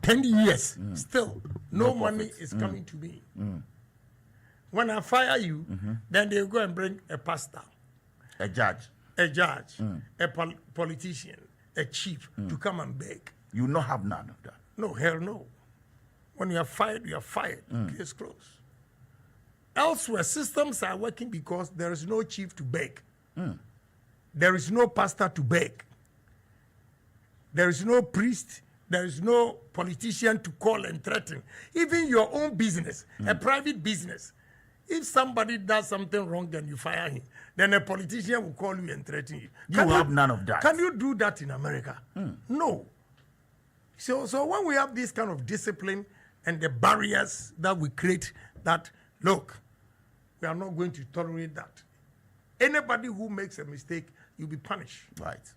10 years, still, no money is coming to me. When I fire you, then they'll go and bring a pastor. A judge, a politician, a chief to come and beg. You not have none of that. No, hell no. When you are fired, you are fired. Case closed. Elsewhere, systems are working because there is no chief to beg. There is no pastor to beg. There is no priest. There is no politician to call and threaten. Even your own business, a private business, if somebody does something wrong and you fire him, then a politician will call you and threaten you. You have none of that. Can you do that in America? No. So when we have this kind of discipline and the barriers that we create, that, look, we are not going to tolerate that. Anybody who makes a mistake, you'll be punished. Right.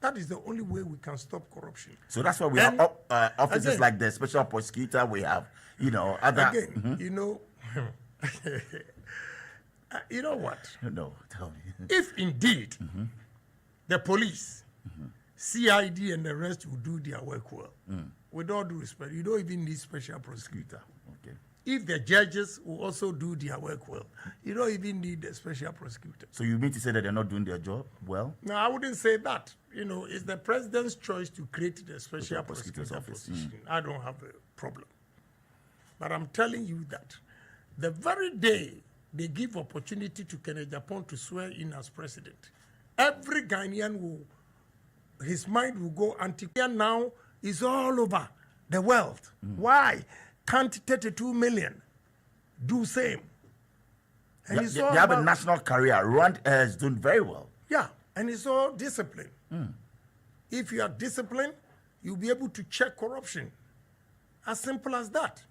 That is the only way we can stop corruption. So that's why we have offices again, like the special prosecutor. We have, other... Again, you know what? No, tell me. If indeed the police, CID and the rest will do their work well, with all due respect, you don't even need special prosecutor. Okay. if the judges will also do their work well, you don't even need a special prosecutor. So you mean to say that they're not doing their job well? No, I wouldn't say that. It's the president's choice to create the special prosecutor's position. I don't have a problem. But I'm telling you that the very day they give opportunity to Agyapong to swear in as president, every Ghanaian his mind will go anti. Now is all over the world. Why can't 32 million do same? And They have a national career. Rwanda is doing very well. Yeah, and it's all discipline. If you are disciplined, you'll be able to check corruption. As simple as that.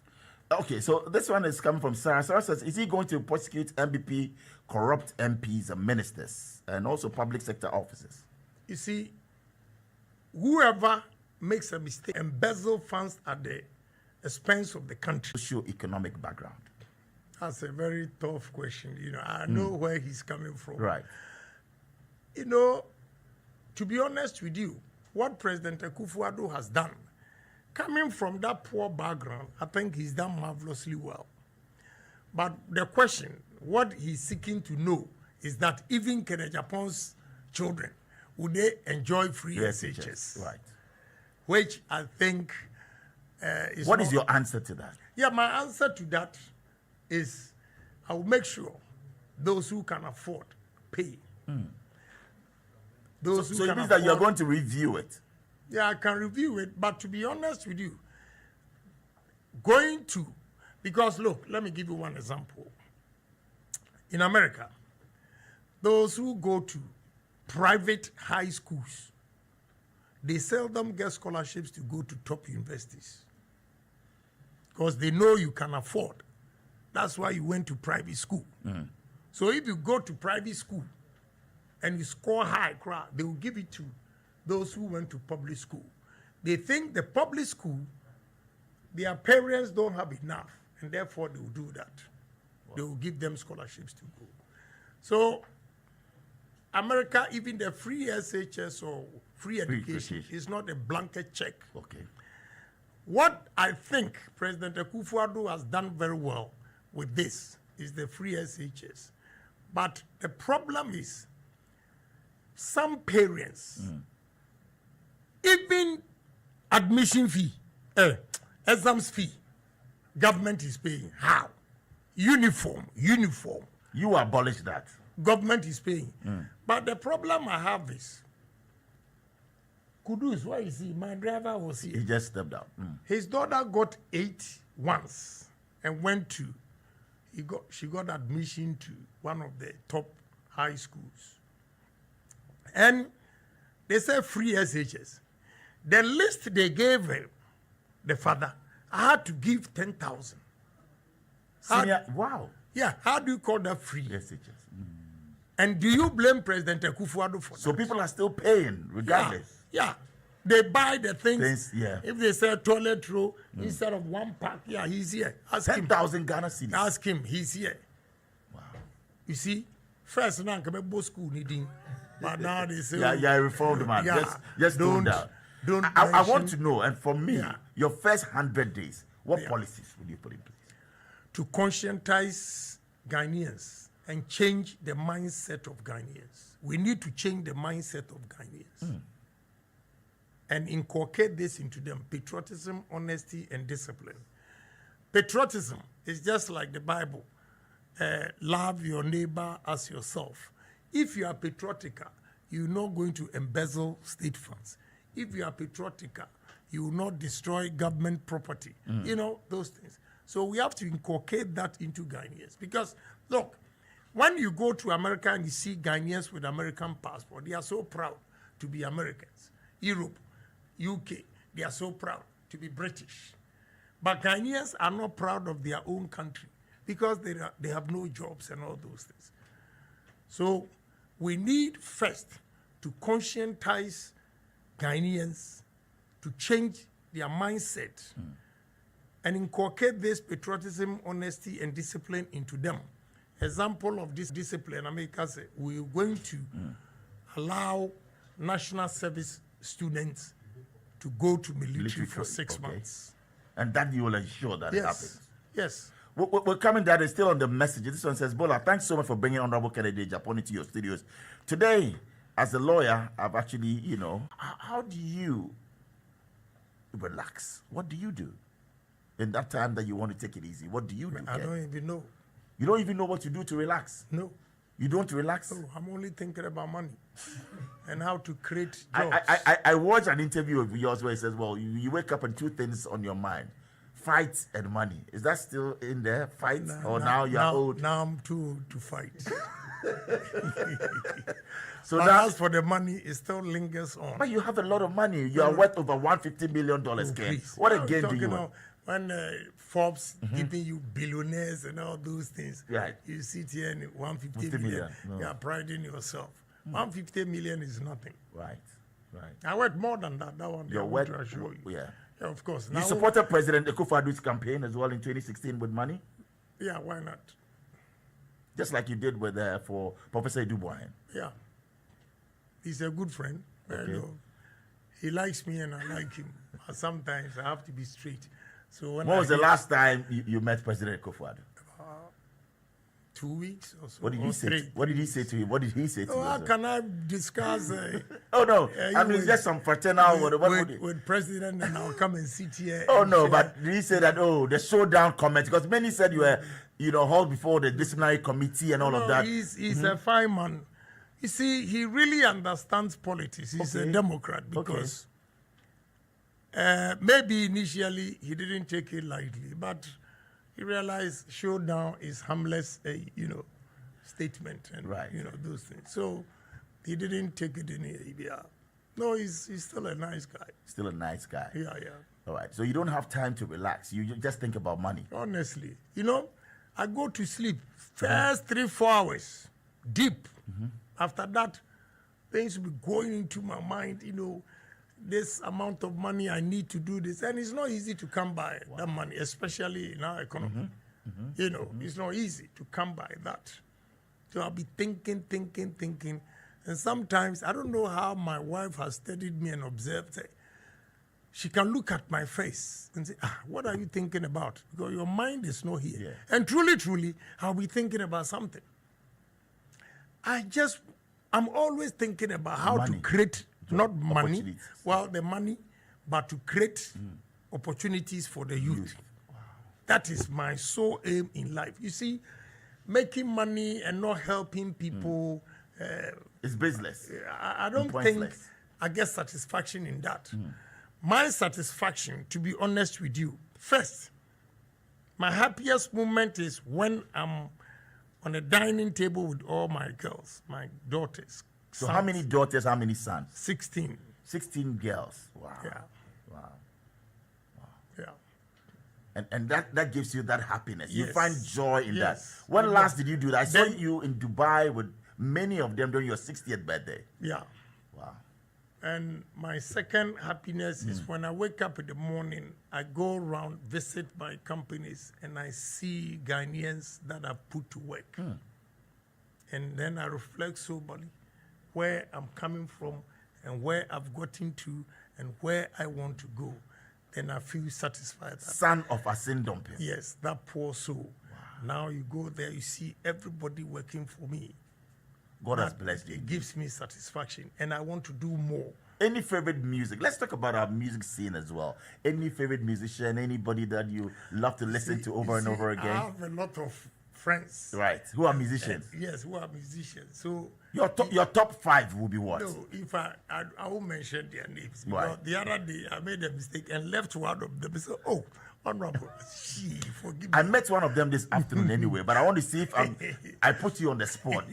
Okay, so this one is coming from Sarah. Sarah says, is he going to prosecute NPP, corrupt MPs and ministers, and also public sector officers? You see, whoever makes a mistake, embezzle funds at the expense of the country. Socio-economic background. That's a very tough question. I know where he's coming from. Right. To be honest with you, what President Ekuonaba has done, coming from that poor background, I think he's done marvelously well. But the question, what he's seeking to know, is that even Agyapong's children, would they enjoy free SHS? Right. Which I think is. What is your answer to that? Yeah, my answer to that is I will make sure those who can afford pay. Those who so can it means that you're going to review it? Yeah, I can review it, but to be honest with you, because look, let me give you one example. In America, those who go to private high schools, they seldom get scholarships to go to top universities because they know you can afford. That's why you went to private school. So if you go to private school and you score high, they will give it to those who went to public school. They think the public school, their parents don't have enough, and therefore they will do that. They will give them scholarships to go. So America, even the free SHS or free education is not a blanket check. Okay. What I think President Ekuonaba has done very well with this is the free SHS. But the problem is some parents, even admission fee, exams fee, government is paying. How? Uniform. You abolish that. Government is paying. But the problem I have is, Kudus, why is he? My driver was here. He just stepped out. His daughter got 8 once and she got admission to one of the top high schools. And they said free SHS. The list they gave the father, I had to give 10,000. Wow. Yeah, how do you call that free? SHS. And do you blame President Ekuonaba for that? So people are still paying regardless. Yeah. They buy the things. Yeah. If they say toilet roll instead of one pack, he's here. Ask 10,000 Ghana cedis. Ask him, he's here. Wow. You see, first now come school needing, but now they say, yeah, reformed man. Just don't that. I want to know, and for me, your first 100 days, what policies will you put in place? To conscientize Ghanaians and change the mindset of Ghanaians. We need to change the mindset of Ghanaians. And inculcate this into them: patriotism, honesty, and discipline. Patriotism is just like the Bible. Love your neighbor as yourself. If you are patriotic, you're not going to embezzle state funds. If you are patriotic, you will not destroy government property. Those things. So we have to inculcate that into Ghanaians. Because, look, when you go to America and you see Ghanaians with American passport, they are so proud to be Americans. Europe, UK, they are so proud to be British. But Ghanaians are not proud of their own country because they have no jobs and all those things. So we need first to conscientize Ghanaians to change their mindset and inculcate this patriotism, honesty, and discipline into them. Example of this discipline, America said, we're going to allow national service students to go to military for 6 months. And that you will ensure that it happens. Yes. We're coming down. It's still on the message. This one says, Bola, thanks so much for bringing Honorable Kennedy Agyapong into your studios. Today, as a lawyer, I've actually, how do you relax? What do you do? In that time that you want to take it easy, what do you do? I don't even know. You don't even know what to do to relax? No. You don't relax? No, I'm only thinking about money and how to create jobs. I watched an interview of yours where it says, well, you wake up and two things on your mind. Fight and money. Is that still in there? Fight? Now you're old? Now I'm too old to fight. So now, as for the money, it still lingers on. But you have a lot of money. You are worth over $150 million, Ken. What again do you want? When Forbes giving you billionaires and all those things, right? You sit here and 150 million. No. You are priding yourself. 150 million is nothing. Right. I worth more than that. That one. Your worth, yeah, of course. You supported President Ekuonaba's campaign as well in 2016 with money. Yeah, why not? Just like you did with for Professor Dubois. Yeah, he's a good friend. Okay. He likes me and I like him. Sometimes I have to be straight. So when was the last time you met President Ekuonaba? 2 weeks or so. What did he say? What did he say to you? What did he say to you? How can I discuss? Oh no, I mean just some fraternal. With President, and I'll come and sit here. Oh no, but did he say that? Oh, the showdown comment, because many said you were, hauled before the disciplinary committee and all of that. He's a fine man. You see, he really understands politics. He's a Democrat because. Maybe initially he didn't take it lightly, but he realized showdown is harmless, statement and those things. So he didn't take it in here. No, he's still a nice guy. Still a nice guy. Yeah. All right. So you don't have time to relax. You just think about money. Honestly, I go to sleep first 3-4 hours deep. After that, things will be going into my mind. This amount of money I need to do this, and it's not easy to come by that money, especially in our economy. It's not easy to come by that. So I'll be thinking, and sometimes I don't know how my wife has studied me and observed it. She can look at my face and say, what are you thinking about? Because your mind is not here. Yeah. And truly, I'll be thinking about something. I'm always thinking about how to create not money, the money, but to create opportunities for the youth. Wow. That is my sole aim in life. You see, making money and not helping people... it's business. I don't think I get satisfaction in that. My satisfaction, to be honest with you, first, my happiest moment is when I'm on a dining table with all my girls, my daughters. So how many daughters, how many sons? 16. 16 girls. Wow. Yeah. Wow. Yeah. And that gives you that happiness. Yes. You find joy in that. When last did you do that? I saw you in Dubai with many of them during your 60th birthday. Yeah. Wow. And my second happiness is when I wake up in the morning, I go around, visit my companies, and I see Ghanaians that I've put to work. And then I reflect soberly where I'm coming from and where I've gotten to and where I want to go. Then I feel satisfied. Son of Asindompe. Yes, that poor soul. Wow. Now you go there, you see everybody working for me. God has blessed you. It gives me satisfaction, and I want to do more. Any favorite music? Let's talk about our music scene as well. Any favorite musician, anybody that you love to listen to over and over again? I have a lot of friends. Right. Who are musicians? Yes, who are musicians. So your top 5 will be what? No, if I won't mention their names. Because the other day I made a mistake and left one of them. So, Honorable, forgive me. I met one of them this afternoon anyway, but I want to see if I put you on the spot.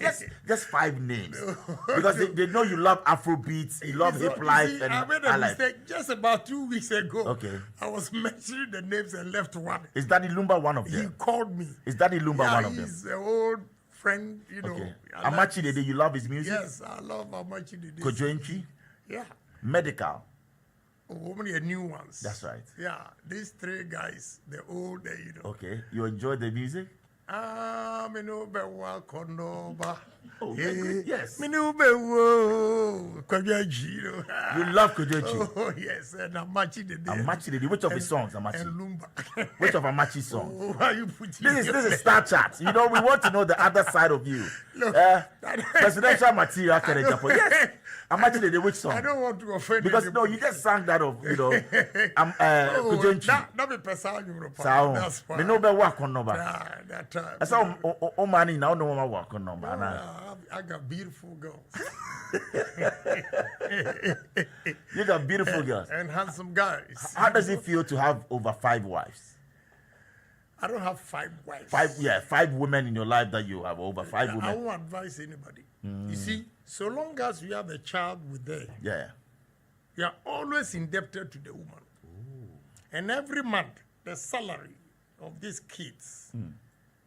Just 5 names. Because they know you love Afrobeats, you love hip life. And I made a mistake just about 2 weeks ago. Okay. I was mentioning the names and left one. Is Daddy Lumba one of them? He called me. Is Daddy Lumba one of them? He's an old friend, Okay. Amachi Dede, you love his music? Yes, I love Amachi Dede. Kojoenchi? Yeah. Medical? Many new ones. That's right. Yeah, these 3 guys, they're old, Okay, you enjoy the music? Ekuonaba. Oh, yes. You love Kojoji. Oh, yes. And Amachi. Amachi, which of his songs, Amachi? And Lumba. Which of Amachi's songs? Oh, why you putting This is Star Chat. You know, we want to know the other side of you. Look, presidential material, yes. Amachi, which song? I don't want to offend because anybody. no, you just sang that of Kojoji. That be person Europe. That's fine. Me no be work on number. That time. I saw money now no more work on number. I got beautiful girls. You got beautiful girls and handsome guys. How does it feel to have over 5 wives? I don't have 5 wives. 5 women in your life that you have over 5 women. I won't advise anybody. You see, so long as you have a child with them, you are always indebted to the woman. Ooh. And every month, the salary of these kids,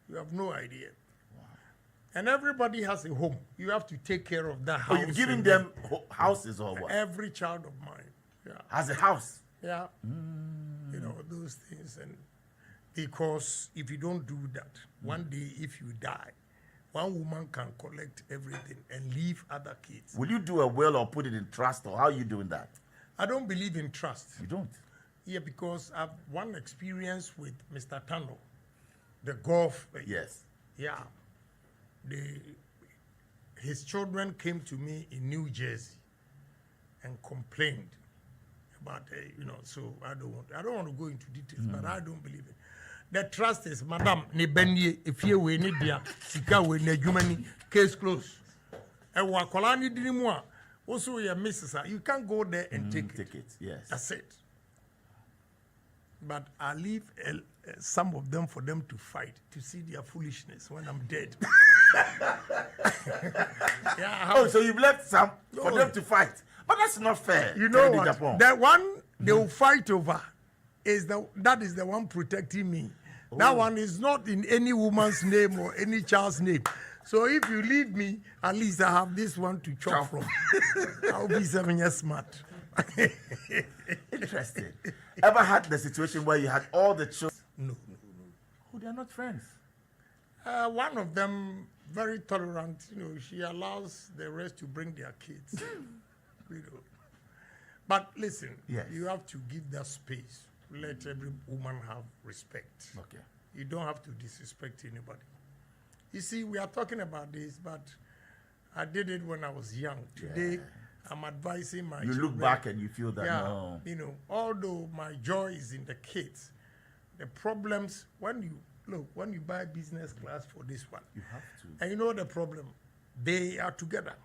you have no idea. And everybody has a home. You have to take care of that house. Oh, you're giving them houses or what? Every child of mine has a house. Yeah. You know, those things. And because if you don't do that, one day if you die, one woman can collect everything and leave other kids. Will you do a will or put it in trust, or how are you doing that? I don't believe in trust. You don't? Yeah, because I've one experience with Mr. Tano, the golf. Yes. Yeah. His children came to me in New Jersey and complained about, so I don't want to go into details, but I don't believe it. The trust is, Madam, if you win it, Sika win a human case closed. And Wakolani Dinimwa, also your missus, you can't go there and take it. Yes. That's it. But I leave some of them for them to fight, to see their foolishness when I'm dead. So you've left some for them to fight. But that's not fair. You know what? Japan. The one they will fight over is that is the one protecting me. Oh. That one is not in any woman's name or any child's name. So if you leave me, at least I have this one to chop from. I'll be 7 years smart. Interesting. Ever had the situation where you had all the children? No. Oh, they are not friends. One of them, very tolerant, she allows the rest to bring their kids. But listen, you have to give that space. Let every woman have respect. Okay. You don't have to disrespect anybody. You see, we are talking about this, but I did it when I was young. Today, I'm advising my children. You look back and you feel that, no. Although my joy is in the kids, the problems, when you buy business class for this one, you have to. And you know the problem, they are together.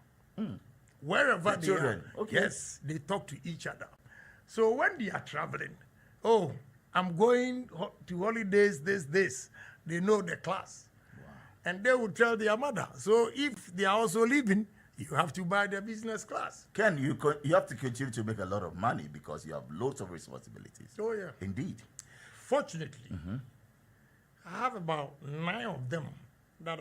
Wherever they are, yes, they talk to each other. So when they are traveling, I'm going to holidays, this, they know the class. Wow. And they will tell their mother. So if they are also leaving, you have to buy the business class. Ken, you have to continue to make a lot of money because you have loads of responsibilities. Oh, yeah. Indeed. Fortunately, I have about 9 of them that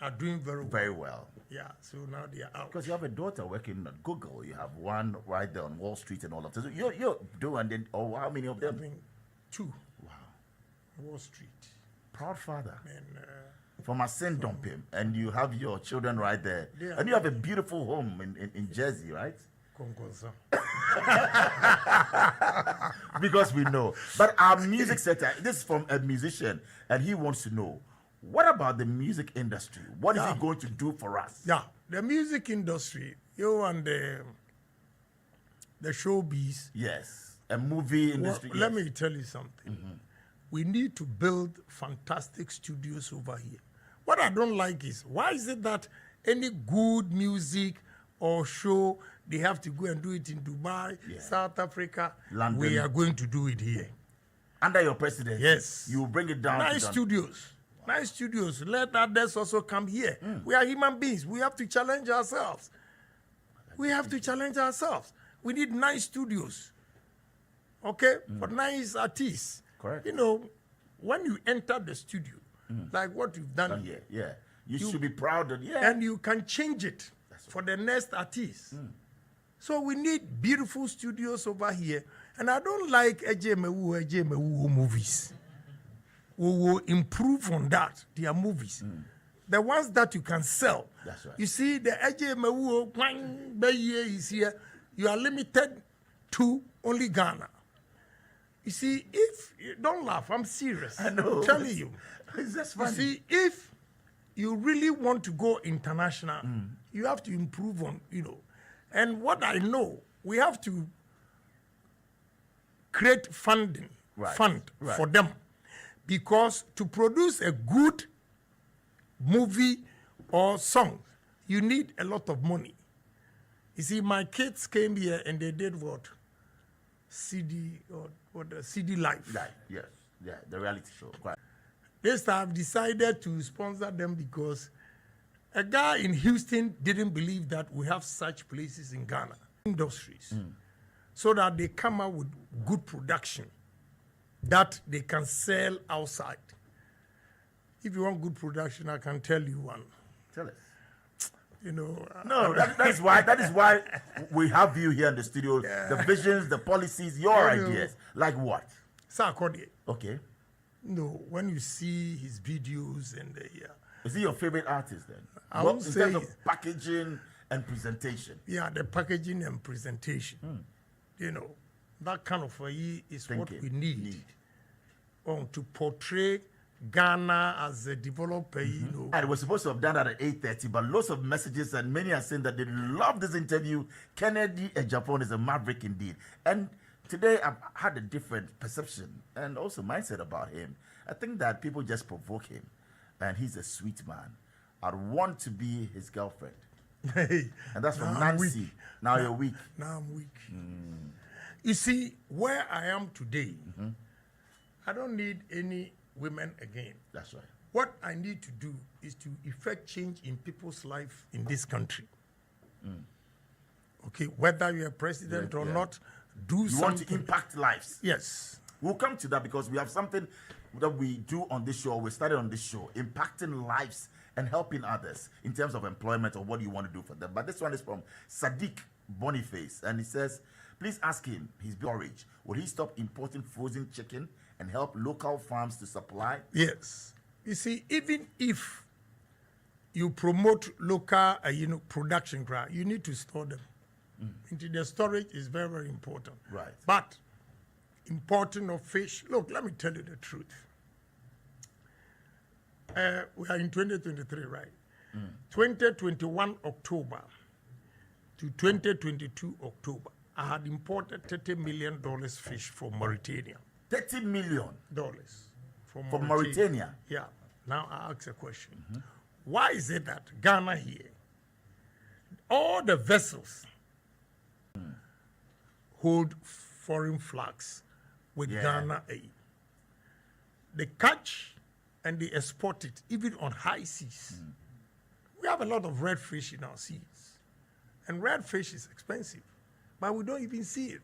are doing very well. Yeah, so now they are out. Because you have a daughter working at Google. You have one right there on Wall Street and all of this. You're doing, how many of them? 2. Wow. Wall Street. Proud father. And, from a Saint Dumpim, and you have your children right there. And you have a beautiful home in Jersey, right? Because we know. But our music sector, this is from a musician, and he wants to know, what about the music industry? What is it going to do for us? Yeah, the music industry, and the showbiz. Yes, a movie industry. Let me tell you something. We need to build fantastic studios over here. What I don't like is, why is it that any good music or show, they have to go and do it in Dubai, South Africa, London. We are going to do it here. Under your presidency? Yes. You will bring it down. Nice studios. Nice studios. Let others also come here. We are human beings. We have to challenge ourselves. We need nice studios. Okay? For nice artists. Correct. When you enter the studio, like what you've done here. Yeah. You should be proud of it. And you can change it for the next artist. So we need beautiful studios over here. And I don't like Agyapong movies. we will improve on that, their movies. The ones that you can sell. That's right. You see, the Agyapong is here. You are limited to only Ghana. You see, if you don't laugh, I'm serious. I know. I'm telling you. It's just You funny. see, if you really want to go international, you have to improve on, And what I know, we have to create fund for them. Because to produce a good movie or song, you need a lot of money. You see, my kids came here and they did what? CD or what? CD Live. Live, yes. Yeah, the reality show. Quite. This time I've decided to sponsor them because a guy in Houston didn't believe that we have such places in Ghana, industries, so that they come out with good production that they can sell outside. If you want good production, I can tell you one. Tell us. No, that is why we have you here in the studio. Yeah. The visions, the policies, your ideas. Like what? Sarkodie. Okay. No, when you see his videos and is he your favorite artist then? I would say in terms of packaging and presentation. Yeah, the packaging and presentation. That kind of is what we need. To portray Ghana as a developer, And we're supposed to have done that at 8:30, but lots of messages and many are saying that they love this interview. Kennedy Agyapong is a maverick indeed. And today I've had a different perception and also mindset about him. I think that people just provoke him, and he's a sweet man. I'd want to be his girlfriend. Hey, and that's from Nancy. Now you're weak. Now I'm weak. You see, where I am today, I don't need any women again. That's right. What I need to do is to effect change in people's life in this country. Okay, whether you're a president or not, do something. You want to impact lives. Yes. We'll come to that because we have something that we do on this show. We started on this show, impacting lives and helping others in terms of employment or what you want to do for them. But this one is from Sadiq Boniface, and he says, please ask him his porridge. Will he stop importing frozen chicken and help local farms to supply? Yes. You see, even if you promote local, production, you need to store them. The storage is very, very important. Right. But importing of fish, look, let me tell you the truth. We are in 2023, right? 2021 October to 2022 October, I had imported $30 million fish from Mauritania. $30 million? From Mauritania? Yeah. Now I ask a question. Why is it that Ghana here, all the vessels hold foreign flags with Ghana aid? They catch and they export it, even on high seas. We have a lot of red fish in our seas. And red fish is expensive, but we don't even see it.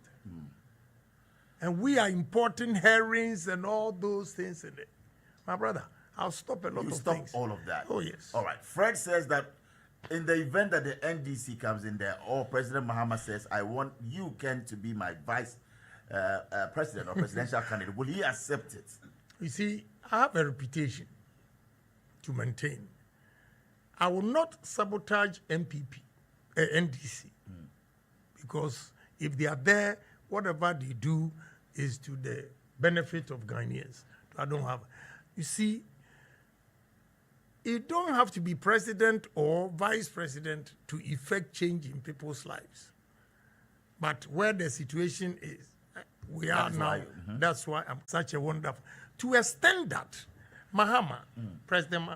And we are importing herrings and all those things in it. My brother, I'll stop a lot of things. All of that? Oh, yes. All right. Fred says that in the event that the NDC comes in there, or President Mahama says, I want you, Ken, to be my vice president or presidential candidate, will he accept it? You see, I have a reputation to maintain. I will not sabotage NPP, NDC, because if they are there, whatever they do is to the benefit of Ghanaians. I don't have. You see, you don't have to be president or vice president to effect change in people's lives. But where the situation is, we are now. That's why I'm such a wonderful. To extend that, Mahama, President